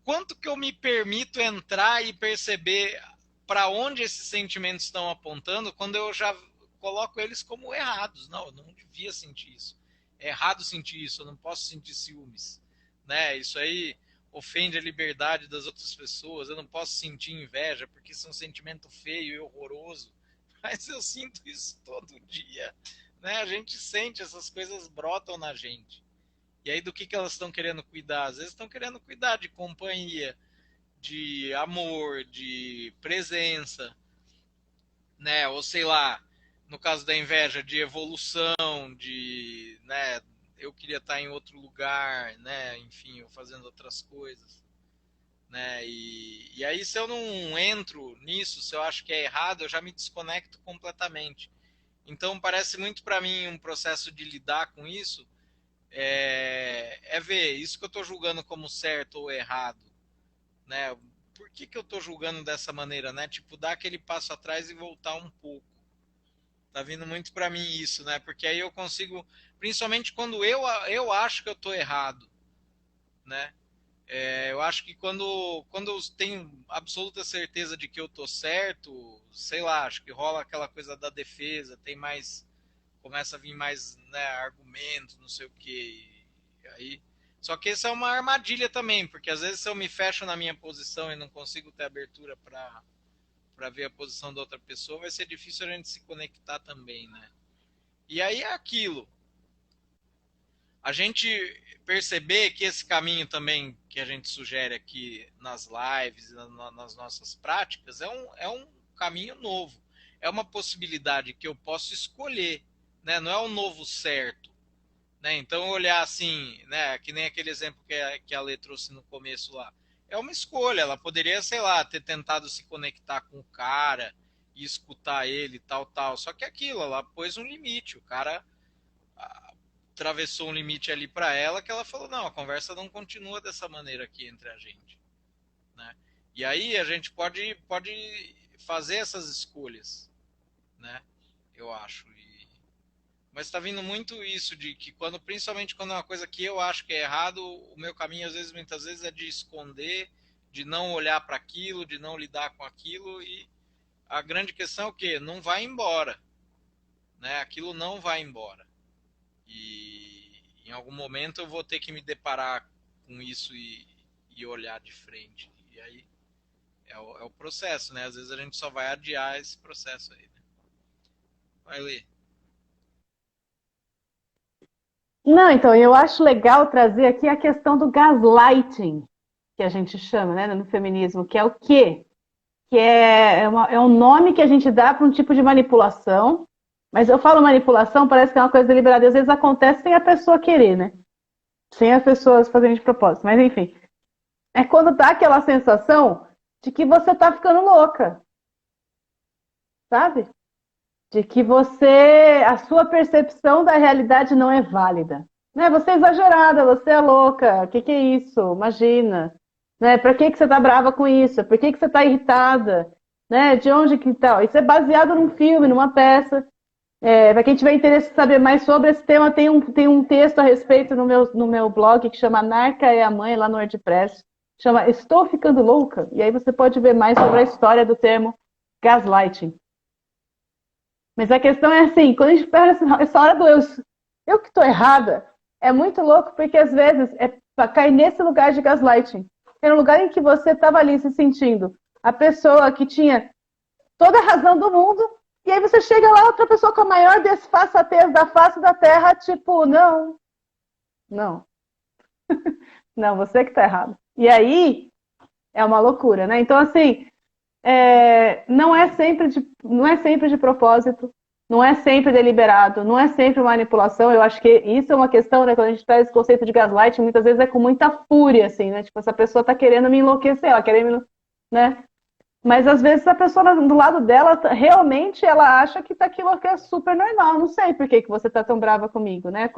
Quanto que eu me permito entrar e perceber para onde esses sentimentos estão apontando quando eu já coloco eles como errados? Não, eu não devia sentir isso. É errado sentir isso, eu não posso sentir ciúmes. Né? Isso aí ofende a liberdade das outras pessoas, eu não posso sentir inveja porque isso é um sentimento feio e horroroso. Mas eu sinto isso todo dia. Né? A gente sente, essas coisas brotam na gente. E aí do que elas estão querendo cuidar? Às vezes estão querendo cuidar de companhia, de amor, de presença, né? Ou sei lá, no caso da inveja, de evolução, de, né, eu queria estar em outro lugar, né? Enfim, eu fazendo outras coisas, né? E aí se eu não entro nisso, se eu acho que é errado, eu já me desconecto completamente. Então parece muito para mim um processo de lidar com isso ver isso que eu estou julgando como certo ou errado, né? Por que eu estou julgando dessa maneira, né? Tipo, dar aquele passo atrás e voltar um pouco. Tá vindo muito para mim isso, né? Porque aí eu consigo, principalmente quando eu acho que eu estou errado, né? Eu acho que quando eu tenho absoluta certeza de que eu estou certo, sei lá, acho que rola aquela coisa da defesa, tem mais, começa a vir mais, né, argumentos, não sei o que. Aí, só que isso é uma armadilha também, porque às vezes se eu me fecho na minha posição e não consigo ter abertura para ver a posição da outra pessoa, vai ser difícil a gente se conectar também, né? E aí é aquilo. A gente perceber que esse caminho também que a gente sugere aqui nas lives, nas nossas práticas, é um caminho novo. É uma possibilidade que eu posso escolher, né? Não é o novo certo. Né? Então, olhar assim, né, que nem aquele exemplo que a Lê trouxe no começo lá, é uma escolha. Ela poderia, sei lá, ter tentado se conectar com o cara e escutar ele, tal, tal. Só que aquilo, ela pôs um limite. O cara atravessou um limite ali para ela que ela falou: não, a conversa não continua dessa maneira aqui entre a gente. Né? E aí a gente pode fazer essas escolhas, né? Eu acho. Mas está vindo muito isso de que principalmente quando é uma coisa que eu acho que é errado, o meu caminho muitas vezes é de esconder, de não olhar para aquilo, de não lidar com aquilo e a grande questão é o quê? Não vai embora, né? Aquilo não vai embora. E em algum momento eu vou ter que me deparar com isso e olhar de frente. E aí é o processo, né? Às vezes a gente só vai adiar esse processo aí, né? Vai ler. Não, então, eu acho legal trazer aqui a questão do gaslighting, que a gente chama, né, no feminismo, que é o quê? Que é um nome que a gente dá para um tipo de manipulação, mas eu falo manipulação, parece que é uma coisa deliberada, e às vezes acontece sem a pessoa querer, né? Sem as pessoas fazerem de propósito, mas enfim. É quando dá aquela sensação de que você tá ficando louca, sabe? De que a sua percepção da realidade não é válida. Né? Você é exagerada, você é louca, o que é isso? Imagina. Né? Para que você está brava com isso? Por que você está irritada? Né? De onde que tal? Isso é baseado num filme, numa peça. Para quem tiver interesse em saber mais sobre esse tema, tem um texto a respeito no meu blog que chama Narca é a Mãe, lá no WordPress. Chama Estou Ficando Louca. E aí você pode ver mais sobre a história do termo gaslighting. Mas a questão é assim, quando a gente pega essa hora do eu que estou errada, é muito louco porque às vezes cai nesse lugar de gaslighting. É um lugar em que você estava ali se sentindo a pessoa que tinha toda a razão do mundo, e aí você chega lá, outra pessoa com a maior desfaçatez da face da terra, tipo, não, não, não, você que está errado. E aí é uma loucura, né? Então, assim, não é sempre de propósito, não é sempre deliberado, não é sempre manipulação. Eu acho que isso é uma questão, né? Quando a gente traz esse conceito de gaslight, muitas vezes é com muita fúria, assim, né? Tipo, essa pessoa tá querendo me enlouquecer, ela quer me, né? Mas às vezes a pessoa do lado dela, realmente ela acha que aquilo é super normal. Não sei por que você tá tão brava comigo, né?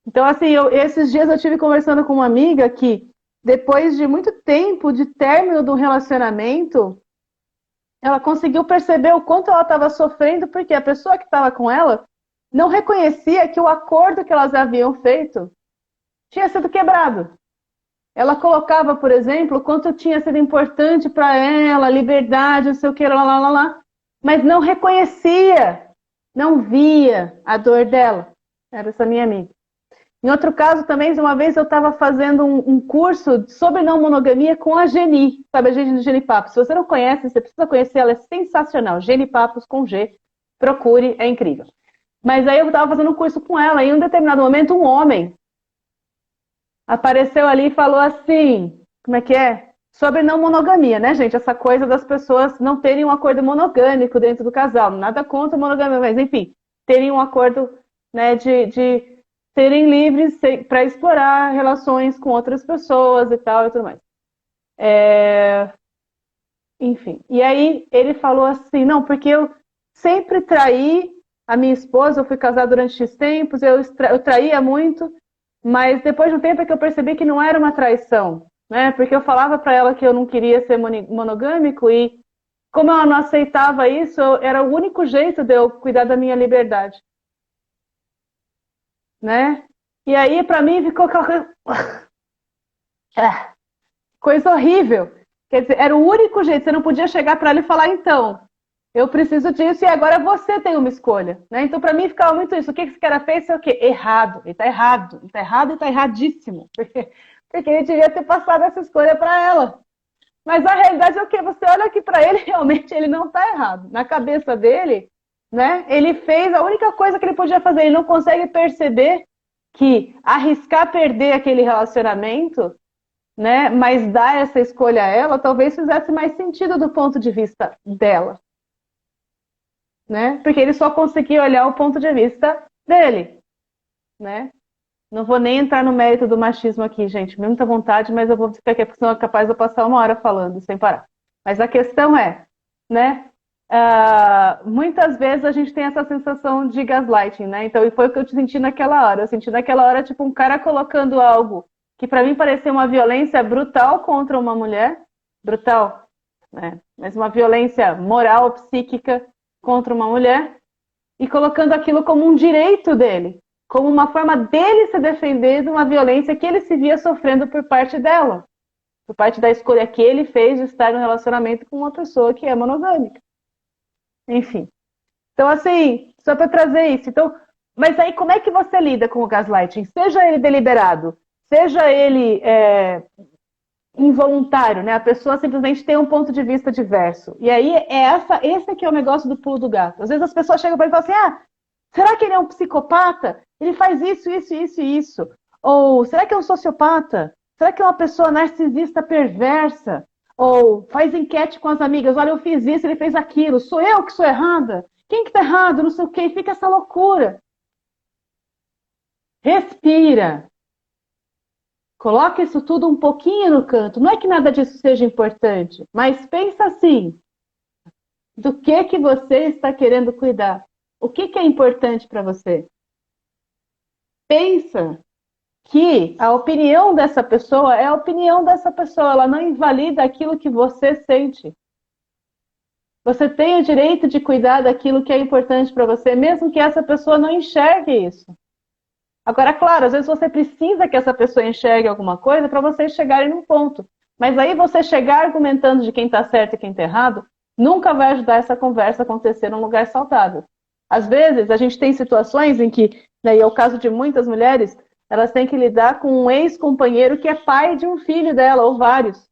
Então, assim, esses dias eu tive conversando com uma amiga que, depois de muito tempo de término do relacionamento, ela conseguiu perceber o quanto ela estava sofrendo, porque a pessoa que estava com ela não reconhecia que o acordo que elas haviam feito tinha sido quebrado. Ela colocava, por exemplo, o quanto tinha sido importante para ela, liberdade, não sei o que, lá, mas não reconhecia, não via a dor dela. Era essa minha amiga. Em outro caso também, uma vez eu estava fazendo um curso sobre não monogamia com a Geni, sabe, a Geni do Genipapos. Se você não conhece, você precisa conhecer, ela é sensacional. Genipapos com G, procure, é incrível. Mas aí eu estava fazendo um curso com ela, e em um determinado momento um homem apareceu ali e falou assim, como é que é? Sobre não monogamia, né, gente? Essa coisa das pessoas não terem um acordo monogâmico dentro do casal. Nada contra monogamia, mas enfim, terem um acordo, né, de serem livres para explorar relações com outras pessoas e tal e tudo mais. Enfim, e aí ele falou assim, não, porque eu sempre traí a minha esposa, eu fui casada durante X tempos, eu traía muito, mas depois de um tempo é que eu percebi que não era uma traição, né? Porque eu falava para ela que eu não queria ser monogâmico e como ela não aceitava isso, era o único jeito de eu cuidar da minha liberdade. Né? E aí, para mim, ficou aquela coisa horrível. Quer dizer, era o único jeito. Você não podia chegar para ela e falar, então, eu preciso disso e agora você tem uma escolha. Né? Então, para mim, ficava muito isso. O que esse cara fez é o quê? Errado. Ele está errado. Ele está errado e está erradíssimo. Porque ele devia ter passado essa escolha para ela. Mas a realidade é o quê? Você olha aqui para ele, realmente ele não está errado. Na cabeça dele, né? Ele fez a única coisa que ele podia fazer. Ele não consegue perceber que arriscar perder aquele relacionamento, né? Mas dar essa escolha a ela, talvez fizesse mais sentido do ponto de vista dela, né? Porque ele só conseguia olhar o ponto de vista dele, né? Não vou nem entrar no mérito do machismo aqui, gente. Muita vontade, mas eu vou ficar aqui, porque senão é capaz de eu passar uma hora falando sem parar. Mas a questão é, né? Muitas vezes a gente tem essa sensação de gaslighting, né? Então, e foi o que eu senti naquela hora. Eu senti naquela hora, tipo, um cara colocando algo que para mim parecia uma violência brutal contra uma mulher. Brutal, né? Mas uma violência moral, psíquica contra uma mulher. e colocando aquilo como um direito dele, como uma forma dele se defender de uma violência que ele se via sofrendo por parte dela, por parte da escolha que ele fez de estar no relacionamento com uma pessoa que é monogâmica. Enfim. Então, assim, só para trazer isso. Então, mas aí como é que você lida com o gaslighting? Seja ele deliberado, seja ele involuntário, né? A pessoa simplesmente tem um ponto de vista diverso. E aí esse aqui é o negócio do pulo do gato. Às vezes as pessoas chegam para ele e falam assim, será que ele é um psicopata? Ele faz isso, isso, isso e isso. Ou será que é um sociopata? Será que é uma pessoa narcisista perversa? Ou faz enquete com as amigas, olha, eu fiz isso, ele fez aquilo, sou eu que sou errada? Quem que tá errado? Não sei o quê. E fica essa loucura. Respira. Coloca isso tudo um pouquinho no canto. Não é que nada disso seja importante, mas pensa assim, do que você está querendo cuidar? O que é importante para você? Pensa que a opinião dessa pessoa é a opinião dessa pessoa, ela não invalida aquilo que você sente. Você tem o direito de cuidar daquilo que é importante para você, mesmo que essa pessoa não enxergue isso. Agora, claro, às vezes você precisa que essa pessoa enxergue alguma coisa para vocês chegarem num ponto. Mas aí você chegar argumentando de quem está certo e quem está errado, nunca vai ajudar essa conversa a acontecer num lugar saudável. Às vezes, a gente tem situações em que, né, e é o caso de muitas mulheres, elas têm que lidar com um ex-companheiro que é pai de um filho dela, ou vários.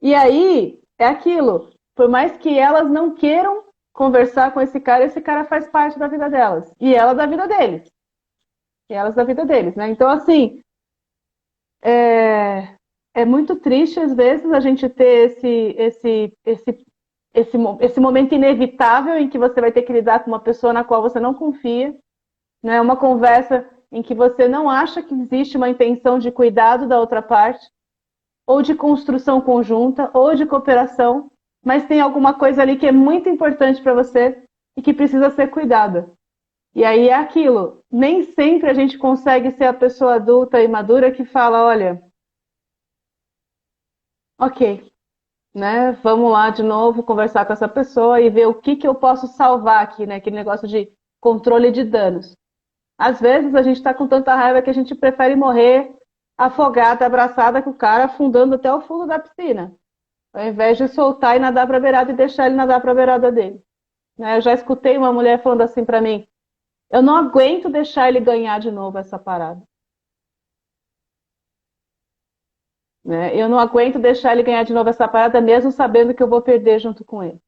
E aí, é aquilo. Por mais que elas não queiram conversar com esse cara faz parte da vida delas. E ela da vida deles. E elas da vida deles, né? Então, assim, é muito triste, às vezes, a gente ter esse momento inevitável em que você vai ter que lidar com uma pessoa na qual você não confia, né? Uma conversa em que você não acha que existe uma intenção de cuidado da outra parte, ou de construção conjunta, ou de cooperação, mas tem alguma coisa ali que é muito importante para você e que precisa ser cuidada. E aí é aquilo, nem sempre a gente consegue ser a pessoa adulta e madura que fala, olha, ok, né, vamos lá de novo conversar com essa pessoa e ver o que eu posso salvar aqui, né, aquele negócio de controle de danos. Às vezes a gente está com tanta raiva que a gente prefere morrer afogada, abraçada com o cara, afundando até o fundo da piscina, ao invés de soltar e nadar para a beirada e deixar ele nadar para a beirada dele. Né, eu já escutei uma mulher falando assim para mim, eu não aguento deixar ele ganhar de novo essa parada. Né? Eu não aguento deixar ele ganhar de novo essa parada, mesmo sabendo que eu vou perder junto com ele.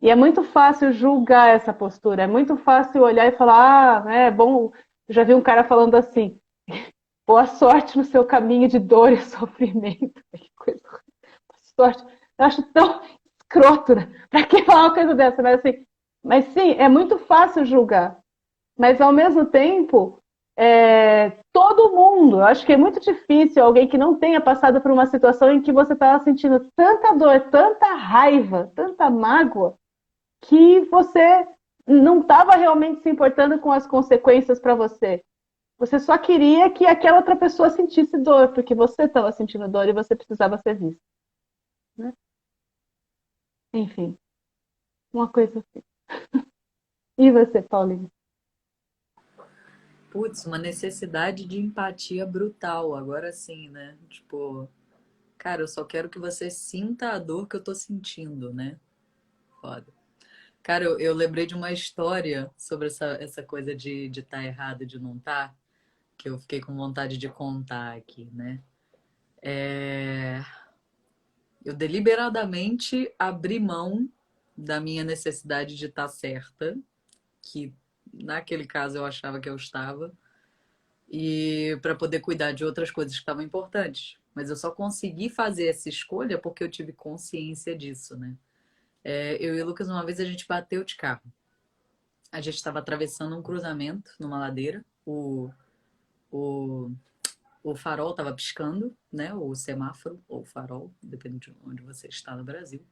E é muito fácil julgar essa postura. É muito fácil olhar e falar, é bom. Eu já vi um cara falando assim, boa sorte no seu caminho de dor e sofrimento. Que coisa. Boa sorte. Eu acho tão escroto, né? Pra que falar uma coisa dessa? Mas sim, é muito fácil julgar. Mas, ao mesmo tempo, todo mundo, eu acho que é muito difícil alguém que não tenha passado por uma situação em que você estava sentindo tanta dor, tanta raiva, tanta mágoa, que você não estava realmente se importando com as consequências para você. Você só queria que aquela outra pessoa sentisse dor, porque você estava sentindo dor e você precisava ser visto. Né? Enfim, uma coisa assim. E você, Paulinho? Putz, uma necessidade de empatia brutal, agora sim, né? Tipo, cara, eu só quero que você sinta a dor que eu tô sentindo, né? Foda. Cara, eu lembrei de uma história sobre essa coisa de tá errado e de não tá, que eu fiquei com vontade de contar aqui, né? Eu deliberadamente abri mão da minha necessidade de estar certa, que naquele caso eu achava que eu estava, e para poder cuidar de outras coisas que estavam importantes. Mas eu só consegui fazer essa escolha porque eu tive consciência disso, né? Eu e o Lucas, uma vez a gente bateu de carro. A gente estava atravessando um cruzamento numa ladeira. O, o farol estava piscando, né? O semáforo, ou farol, depende de onde você está no Brasil.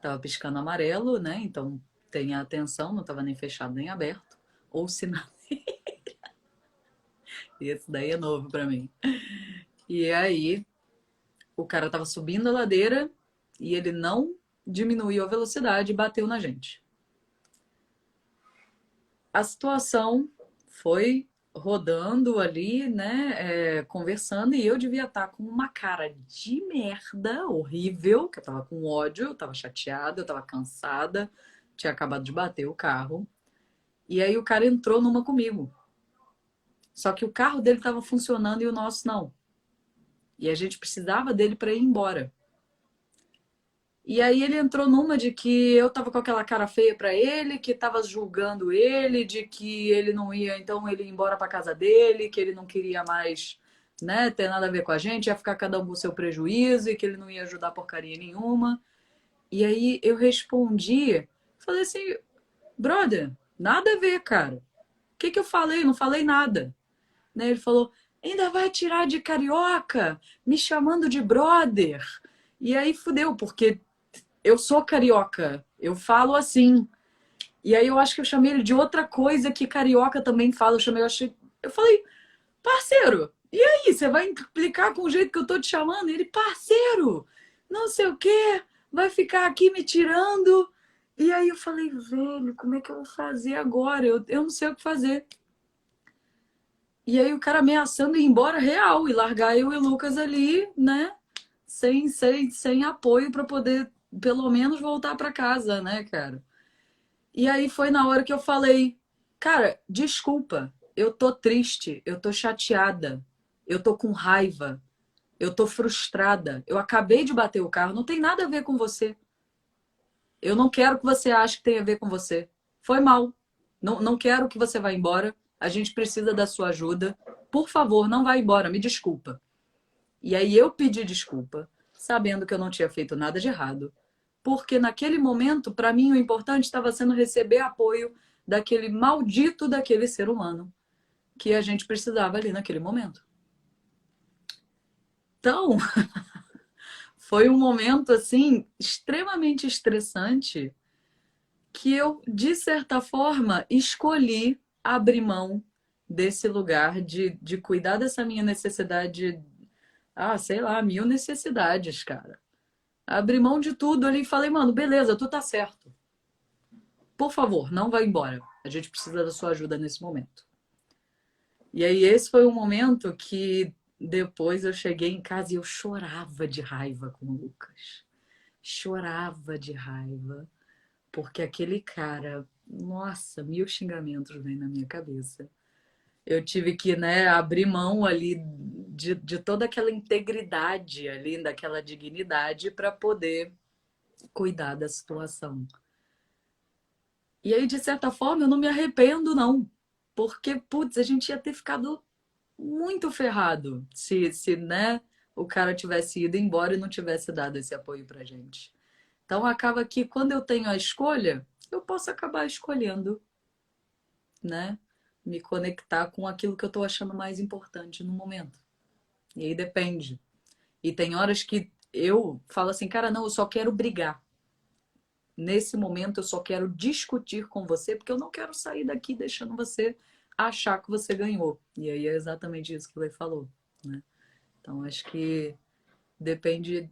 Tava piscando amarelo, né? Então tem a atenção, não estava nem fechado nem aberto. Ou sinal. Esse daí é novo para mim. E aí, o cara tava subindo a ladeira e ele não diminuiu a velocidade e bateu na gente. A situação foi rodando ali, né, conversando, e eu devia estar com uma cara de merda horrível, que eu tava com ódio, eu tava chateada, eu tava cansada, tinha acabado de bater o carro. E aí o cara entrou numa comigo. Só que o carro dele tava funcionando e o nosso não. E a gente precisava dele para ir embora. E aí ele entrou numa de que eu tava com aquela cara feia pra ele, que tava julgando ele, de que ele não ia, então ele ia embora pra casa dele, que ele não queria mais, né, ter nada a ver com a gente, ia ficar cada um com o seu prejuízo e que ele não ia ajudar porcaria nenhuma. E aí eu respondi, falei assim, brother, nada a ver, cara. O que eu falei? Não falei nada. Né? Ele falou, ainda vai tirar de carioca, me chamando de brother. E aí fudeu, porque eu sou carioca, eu falo assim. E aí eu acho que eu chamei ele de outra coisa que carioca também fala. Eu falei, parceiro, e aí, você vai implicar com o jeito que eu tô te chamando? Ele, parceiro, não sei o quê, vai ficar aqui me tirando. E aí eu falei, velho, como é que eu vou fazer agora? Eu não sei o que fazer. E aí o cara ameaçando ir embora real e largar eu e o Lucas ali, né? Sem apoio para poder pelo menos voltar para casa, né, cara? E aí foi na hora que eu falei, cara, desculpa, eu tô triste, eu tô chateada, eu tô com raiva, eu tô frustrada, eu acabei de bater o carro, não tem nada a ver com você. Eu não quero que você ache que tem a ver com você. Foi mal. Não quero que você vá embora. A gente precisa da sua ajuda. Por favor, não vá embora, me desculpa. E aí eu pedi desculpa, sabendo que eu não tinha feito nada de errado. Porque naquele momento, para mim, o importante estava sendo receber apoio daquele maldito daquele ser humano que a gente precisava ali naquele momento. Então, foi um momento, assim, extremamente estressante que eu, de certa forma, escolhi abrir mão desse lugar de cuidar dessa minha necessidade, sei lá, 1000 necessidades, cara. Abri mão de tudo ali e falei, mano, beleza, tu tá certo. Por favor, não vai embora. A gente precisa da sua ajuda nesse momento. E aí esse foi um momento que depois eu cheguei em casa e eu chorava de raiva com o Lucas. Chorava de raiva. Porque aquele cara, nossa, 1000 xingamentos vêm na minha cabeça. Eu tive que, né, abrir mão ali de toda aquela integridade ali, daquela dignidade para poder cuidar da situação. E aí, de certa forma, eu não me arrependo, não. Porque, putz, a gente ia ter ficado muito ferrado se né, o cara tivesse ido embora e não tivesse dado esse apoio pra gente. Então, acaba que quando eu tenho a escolha, eu posso acabar escolhendo, né? Me conectar com aquilo que eu tô achando mais importante no momento. E aí depende. E tem horas que eu falo assim, cara, não, eu só quero brigar. Nesse momento, eu só quero discutir com você, porque eu não quero sair daqui deixando você achar que você ganhou. E aí é exatamente isso que o Lê falou, né? Então, acho que depende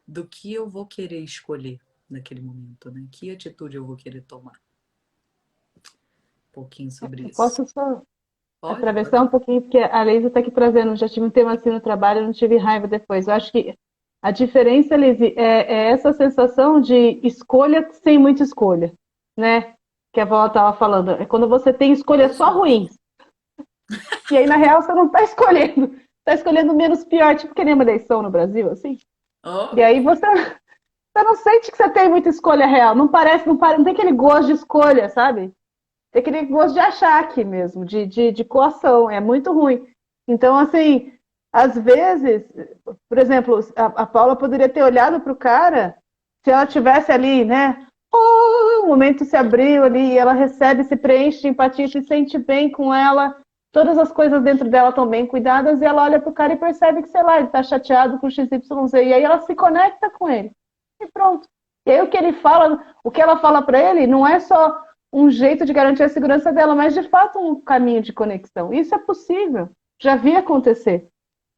do que eu vou querer escolher naquele momento, né? Que atitude eu vou querer tomar. Um pouquinho sobre Eu isso. posso só Pode, atravessar pode. um pouquinho, porque a Leisa está aqui trazendo, já tive um tema assim no trabalho, eu não tive raiva depois. Eu acho que a diferença, Leise, é essa sensação de escolha sem muita escolha, né? Que a avó estava falando. É quando você tem escolhas só ruins. E aí, na real, você não está escolhendo. Está escolhendo menos pior, tipo que nem uma eleição no Brasil, assim. Oh, E aí você não sente que você tem muita escolha real. Não parece, não tem aquele gosto de escolha, sabe? Tem aquele gosto de achaque mesmo, de coação. É muito ruim. Então, assim, às vezes, por exemplo, a Paula poderia ter olhado para o cara, se ela tivesse ali, né? Oh, o momento se abriu ali, e ela recebe, se preenche de empatia, se sente bem com ela, todas as coisas dentro dela estão bem cuidadas, e ela olha pro cara e percebe que, sei lá, ele tá chateado com XYZ, e aí ela se conecta com ele. E pronto. E aí o que ele fala, o que ela fala para ele, não é só um jeito de garantir a segurança dela, mas de fato um caminho de conexão. Isso é possível, já vi acontecer.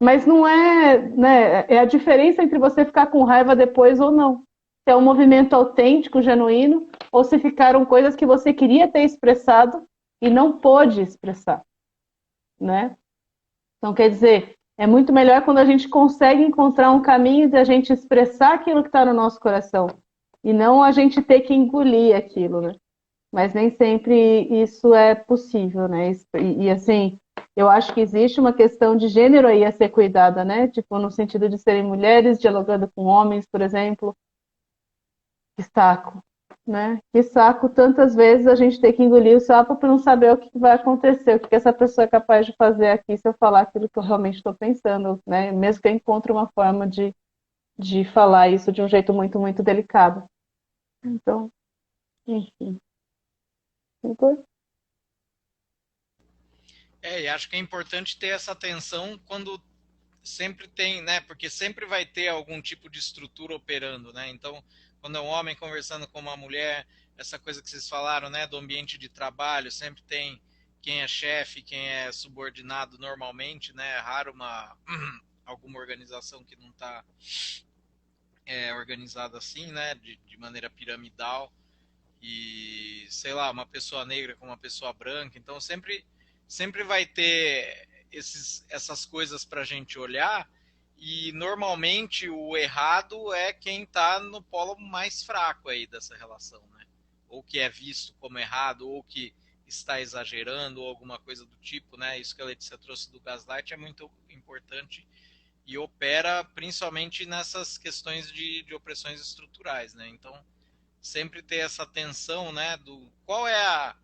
Mas não é, né, é a diferença entre você ficar com raiva depois ou não. se é um movimento autêntico, genuíno, ou se ficaram coisas que você queria ter expressado e não pôde expressar, né? Então, quer dizer, é muito melhor quando a gente consegue encontrar um caminho de a gente expressar aquilo que está no nosso coração e não a gente ter que engolir aquilo, né? Mas nem sempre isso é possível, né? Assim, eu acho que existe uma questão de gênero aí a ser cuidada, né? Tipo, no sentido de serem mulheres dialogando com homens, por exemplo. Que saco, né? Que saco tantas vezes a gente tem que engolir o sapo para não saber o que vai acontecer, o que essa pessoa é capaz de fazer aqui se eu falar aquilo que eu realmente estou pensando, né? Mesmo que eu encontre uma forma de falar isso de um jeito muito, muito delicado. Então, enfim. E acho que é importante ter essa atenção quando sempre tem, né? Porque sempre vai ter algum tipo de estrutura operando, né? Então, quando é um homem conversando com uma mulher, essa coisa que vocês falaram, né? Do ambiente de trabalho, sempre tem quem é chefe, quem é subordinado normalmente, né? É raro alguma organização que não está organizada assim, né? De maneira piramidal. E, sei lá, uma pessoa negra com uma pessoa branca. Então, sempre vai ter essas coisas para a gente olhar, e normalmente o errado é quem está no polo mais fraco aí dessa relação, né? Ou que é visto como errado, ou que está exagerando, ou alguma coisa do tipo, né? Isso que a Letícia trouxe do gaslight é muito importante e opera principalmente nessas questões de opressões estruturais, né? Então, sempre ter essa tensão, né? Do qual é a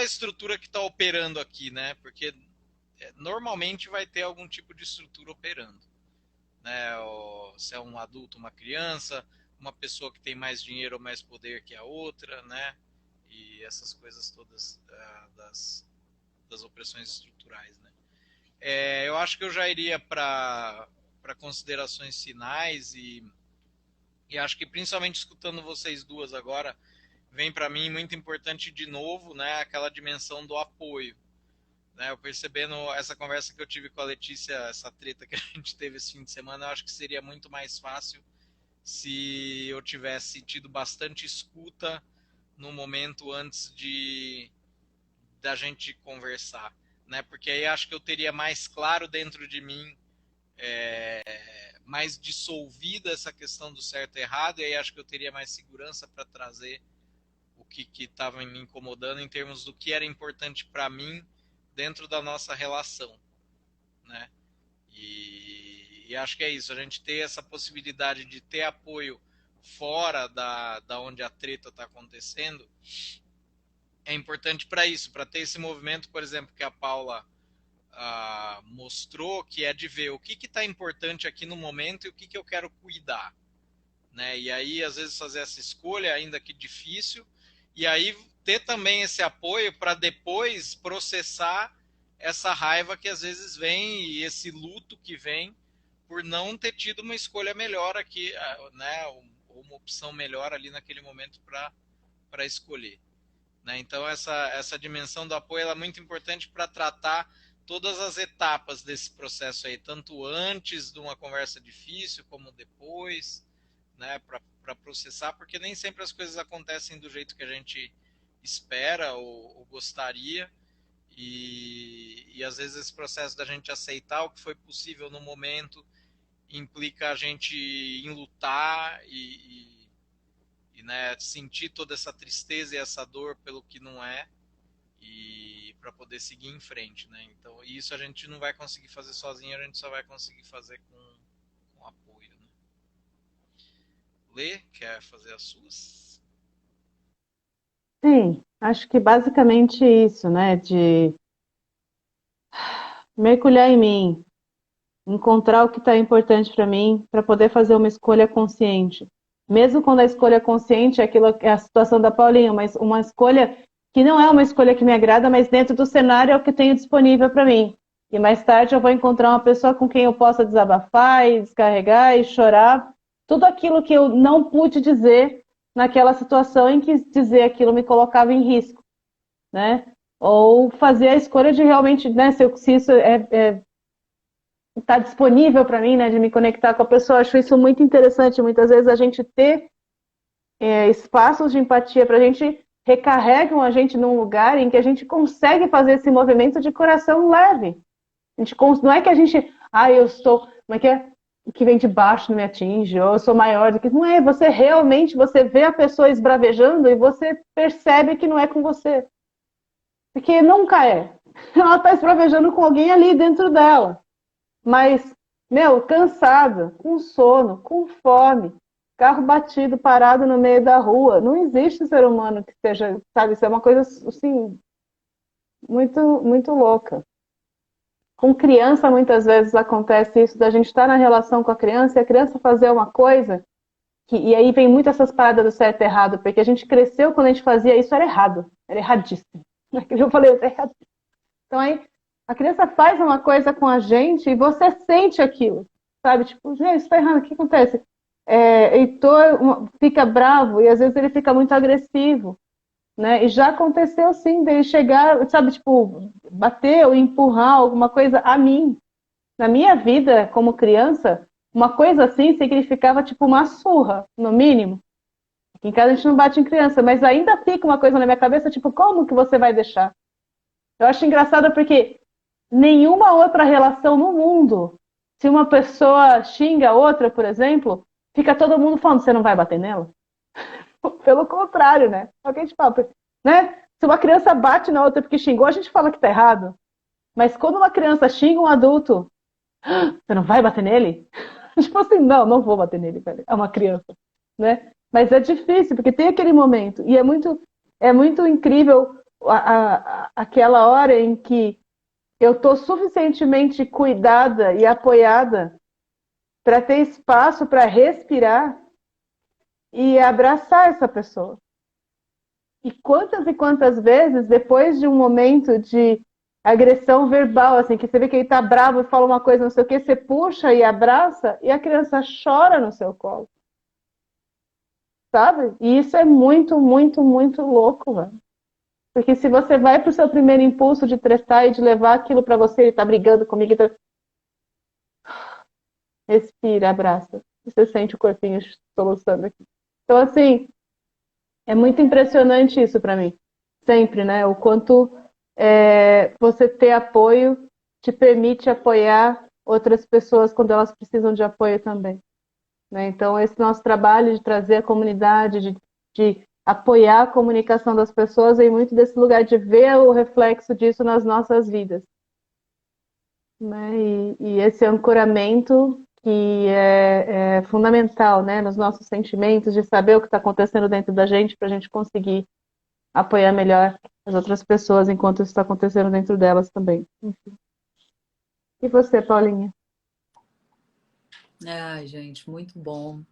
estrutura que está operando aqui, né? Porque normalmente vai ter algum tipo de estrutura operando, né? Ou se é um adulto, uma criança, uma pessoa que tem mais dinheiro ou mais poder que a outra, né? E essas coisas todas das opressões estruturais, né? Eu acho que eu já iria para considerações finais e acho que principalmente escutando vocês duas agora, vem para mim muito importante de novo, né? Aquela dimensão do apoio. Eu percebendo essa conversa que eu tive com a Letícia, essa treta que a gente teve esse fim de semana, eu acho que seria muito mais fácil se eu tivesse tido bastante escuta no momento antes da gente conversar, né? Porque aí acho que eu teria mais claro dentro de mim, mais dissolvida essa questão do certo e errado, e aí acho que eu teria mais segurança para trazer o que estava me incomodando em termos do que era importante para mim dentro da nossa relação, né? E acho que é isso, a gente ter essa possibilidade de ter apoio fora da onde a treta está acontecendo é importante para isso, para ter esse movimento, por exemplo, que a Paula mostrou, que é de ver o que está importante aqui no momento e o que eu quero cuidar, né? E aí, às vezes, fazer essa escolha, ainda que difícil, e aí ter também esse apoio para depois processar essa raiva que às vezes vem e esse luto que vem por não ter tido uma escolha melhor aqui, né? Ou uma opção melhor ali naquele momento para escolher, né? Então essa dimensão do apoio ela é muito importante para tratar todas as etapas desse processo aí, tanto antes de uma conversa difícil como depois, né? Para processar, porque nem sempre as coisas acontecem do jeito que a gente espera ou gostaria, e às vezes esse processo da gente aceitar o que foi possível no momento implica a gente enlutar né, sentir toda essa tristeza e essa dor pelo que não é, e para poder seguir em frente, né? Então isso a gente não vai conseguir fazer sozinho, a gente só vai conseguir fazer com apoio, né? Lê, quer fazer as suas? Sim, acho que basicamente isso, né? De mergulhar em mim, encontrar o que está importante para mim, para poder fazer uma escolha consciente. Mesmo quando a escolha consciente é aquilo, é a situação da Paulinha, mas uma escolha que não é uma escolha que me agrada, mas dentro do cenário é o que tenho disponível para mim. E mais tarde eu vou encontrar uma pessoa com quem eu possa desabafar e descarregar e chorar. Tudo aquilo que eu não pude dizer naquela situação em que dizer aquilo me colocava em risco, né? Ou fazer a escolha de realmente, né, se isso está disponível para mim, né, de me conectar com a pessoa. Acho isso muito interessante. Muitas vezes a gente ter espaços de empatia para a gente, recarregam a gente num lugar em que a gente consegue fazer esse movimento de coração leve. A gente, não é que a gente, eu sou, como é que é? O que vem de baixo não me atinge, ou eu sou maior do que. Não é, você realmente, você vê a pessoa esbravejando e você percebe que não é com você. Porque nunca é. Ela está esbravejando com alguém ali dentro dela. Mas, cansada, com sono, com fome, carro batido, parado no meio da rua. Não existe ser humano que seja, sabe, isso é uma coisa, assim, muito, muito louca. Com criança, muitas vezes acontece isso, da gente estar na relação com a criança e a criança fazer uma coisa, e aí vem muito essas paradas do certo e errado, porque a gente cresceu quando a gente fazia isso, era errado, era erradíssimo. Eu falei, é errado. Então aí, a criança faz uma coisa com a gente e você sente aquilo, sabe? Tipo, gente, isso tá errado, o que acontece? Heitor fica bravo e às vezes ele fica muito agressivo. Né? E já aconteceu sim, dele chegar, sabe, tipo, bater ou empurrar alguma coisa a mim. Na minha vida, como criança, uma coisa assim significava tipo uma surra, no mínimo. Aqui em casa a gente não bate em criança, mas ainda fica uma coisa na minha cabeça, tipo, como que você vai deixar? Eu acho engraçado porque nenhuma outra relação no mundo, se uma pessoa xinga a outra, por exemplo, fica todo mundo falando, você não vai bater nela? Pelo contrário, né? É o que a gente fala, né? Se uma criança bate na outra porque xingou, a gente fala que tá errado. Mas quando uma criança xinga um adulto, você não vai bater nele? Tipo assim, não vou bater nele, velho. É uma criança, né? Mas é difícil, porque tem aquele momento. E é muito incrível aquela hora em que eu tô suficientemente cuidada e apoiada para ter espaço para respirar e abraçar essa pessoa. E quantas vezes, depois de um momento de agressão verbal, assim, que você vê que ele tá bravo e fala uma coisa, não sei o que, você puxa e abraça e a criança chora no seu colo. Sabe? E isso é muito, muito, muito louco, velho. Porque se você vai pro seu primeiro impulso de tretar e de levar aquilo para você, ele tá brigando comigo, então... respira, abraça. Você sente o corpinho soluçando aqui. Então, assim, é muito impressionante isso para mim. Sempre, né? O quanto você ter apoio te permite apoiar outras pessoas quando elas precisam de apoio também. Né? Então, esse nosso trabalho de trazer a comunidade, de apoiar a comunicação das pessoas, vem muito desse lugar de ver o reflexo disso nas nossas vidas. Né? E esse ancoramento que é fundamental, né? Nos nossos sentimentos, de saber o que está acontecendo dentro da gente para a gente conseguir apoiar melhor as outras pessoas enquanto isso está acontecendo dentro delas também. Enfim. E você, Paulinha? Ai, gente, muito bom.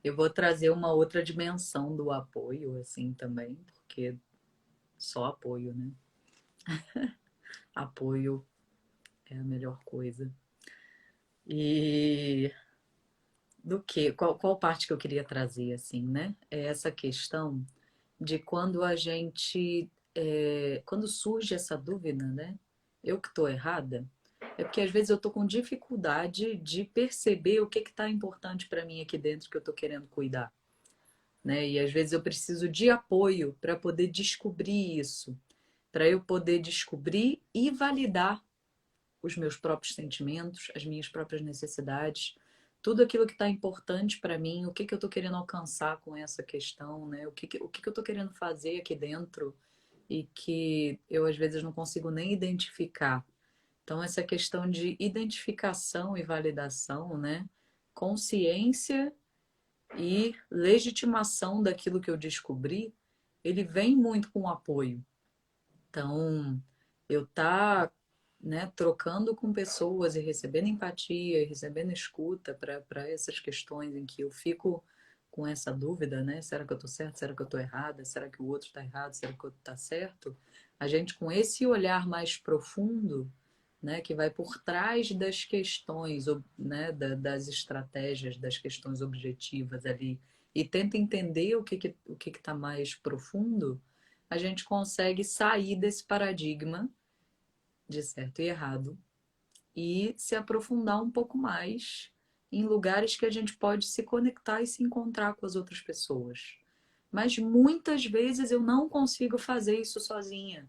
Eu vou trazer uma outra dimensão do apoio, assim, também, porque só apoio, né? Apoio é a melhor coisa. E do que? Qual parte que eu queria trazer, assim, né? É essa questão de quando a gente. Quando surge essa dúvida, né? Eu que estou errada? É porque às vezes eu estou com dificuldade de perceber o que está importante para mim aqui dentro que eu estou querendo cuidar. Né? E às vezes eu preciso de apoio para poder descobrir isso, para eu poder descobrir e validar os meus próprios sentimentos, as minhas próprias necessidades, tudo aquilo que está importante para mim, o que eu estou querendo alcançar com essa questão, né? O que eu estou querendo fazer aqui dentro e que eu às vezes não consigo nem identificar. Então, essa questão de identificação e validação, né? Consciência e legitimação daquilo que eu descobri, ele vem muito com apoio. Então, eu tá, né, trocando com pessoas e recebendo empatia e recebendo escuta para essas questões em que eu fico com essa dúvida, né? Será que eu tô certo? Será que eu tô errada? Será que o outro tá errado? Será que o outro tá certo? A gente com esse olhar mais profundo, né, que vai por trás das questões, né, das estratégias, das questões objetivas ali, e tenta entender o que está mais profundo, a gente consegue sair desse paradigma de certo e errado e se aprofundar um pouco mais em lugares que a gente pode se conectar e se encontrar com as outras pessoas. Mas muitas vezes eu não consigo fazer isso sozinha.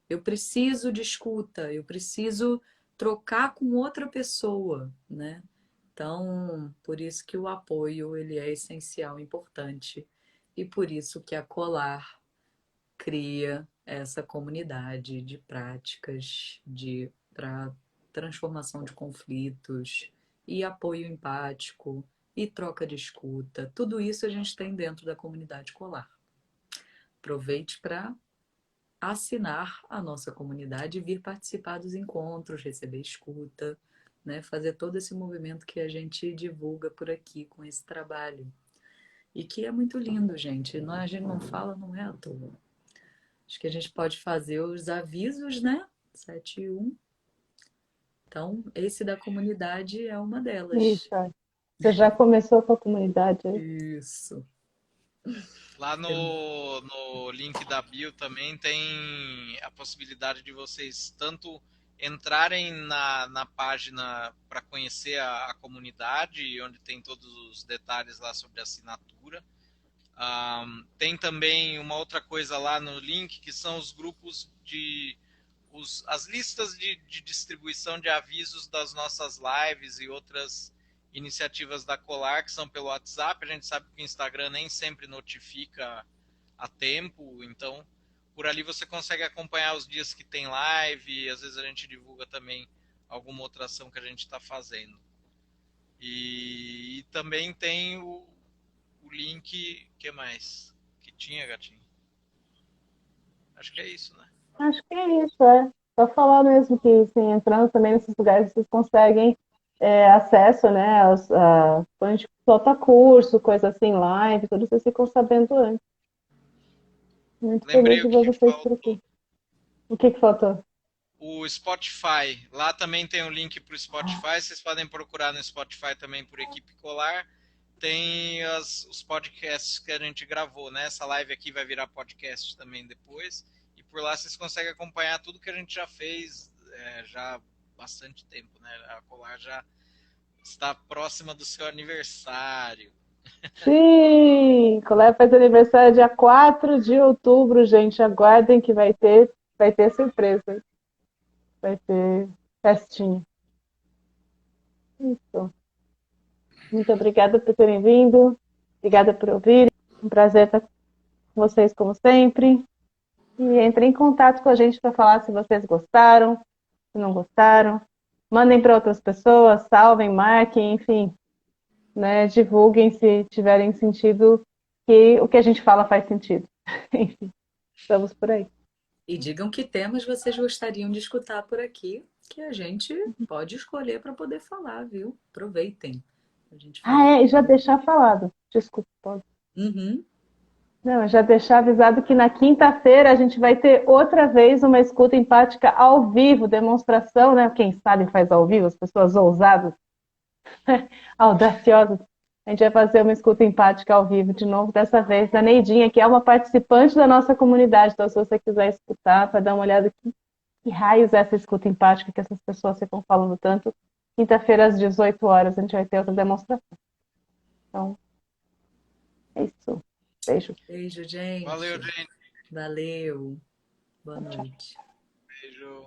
Eu preciso de escuta, eu preciso trocar com outra pessoa, né? Então, por isso que o apoio ele é essencial, importante. E por isso que a Colar cria essa comunidade de práticas para transformação de conflitos e apoio empático e troca de escuta. Tudo isso a gente tem dentro da comunidade Colar. Aproveite para assinar a nossa comunidade e vir participar dos encontros, receber escuta, né? Fazer todo esse movimento que a gente divulga por aqui com esse trabalho. E que é muito lindo, gente. A gente não fala, não é à toa. Acho que a gente pode fazer os avisos, né? 7 e 1. Então, esse da comunidade é uma delas. Isso, é. Você já começou com a comunidade aí? Isso. Lá no link da bio também tem a possibilidade de vocês tanto entrarem na página para conhecer a comunidade, onde tem todos os detalhes lá sobre a assinatura. Tem também uma outra coisa lá no link, que são os grupos as listas de distribuição de avisos das nossas lives e outras iniciativas da Colar, que são pelo WhatsApp. A gente sabe que o Instagram nem sempre notifica a tempo, então por ali você consegue acompanhar os dias que tem live, e às vezes a gente divulga também alguma outra ação que a gente está fazendo. E também tem o link, que mais? Que tinha, gatinho? Acho que é isso, né? Acho que é isso, é. Só falar mesmo que, assim, entrando também nesses lugares, vocês conseguem acesso, né? Quando a gente solta curso, coisa assim, live, tudo vocês ficam sabendo antes. Muito Lembrei feliz o de ver que vocês por faltou. aqui. O que faltou? O Spotify. Lá também tem um link para o Spotify. Vocês podem procurar no Spotify também por Equipe Colar. Tem os podcasts que a gente gravou, né? Essa live aqui vai virar podcast também depois. E por lá vocês conseguem acompanhar tudo que a gente já fez já há bastante tempo, né? A Colar já está próxima do seu aniversário. Sim! Colé faz aniversário dia 4 de outubro, gente. Aguardem que vai ter surpresa. Vai ter festinha. Isso. Muito obrigada por terem vindo. Obrigada por ouvir. Um prazer estar com vocês, como sempre. E entrem em contato com a gente para falar se vocês gostaram, se não gostaram. Mandem para outras pessoas, salvem, marquem, enfim. Né? Divulguem se tiverem sentido que o que a gente fala faz sentido. Enfim, estamos por aí. E digam que temas vocês gostariam de escutar por aqui, que a gente pode escolher para poder falar, viu? Aproveitem. A gente fala. E já deixar falado. Desculpa, Paulo. Uhum. Não, já deixar avisado que na quinta-feira a gente vai ter outra vez uma escuta empática ao vivo, demonstração, né? Quem sabe faz ao vivo, as pessoas ousadas, audaciosas. A gente vai fazer uma escuta empática ao vivo de novo, dessa vez da Neidinha, que é uma participante da nossa comunidade. Então, se você quiser escutar, para dar uma olhada que raios é essa escuta empática que essas pessoas ficam falando tanto, quinta-feira às 18 horas a gente vai ter outra demonstração. Então, é isso. Beijo. Beijo, gente. Valeu, gente. Valeu. Boa noite. Beijo.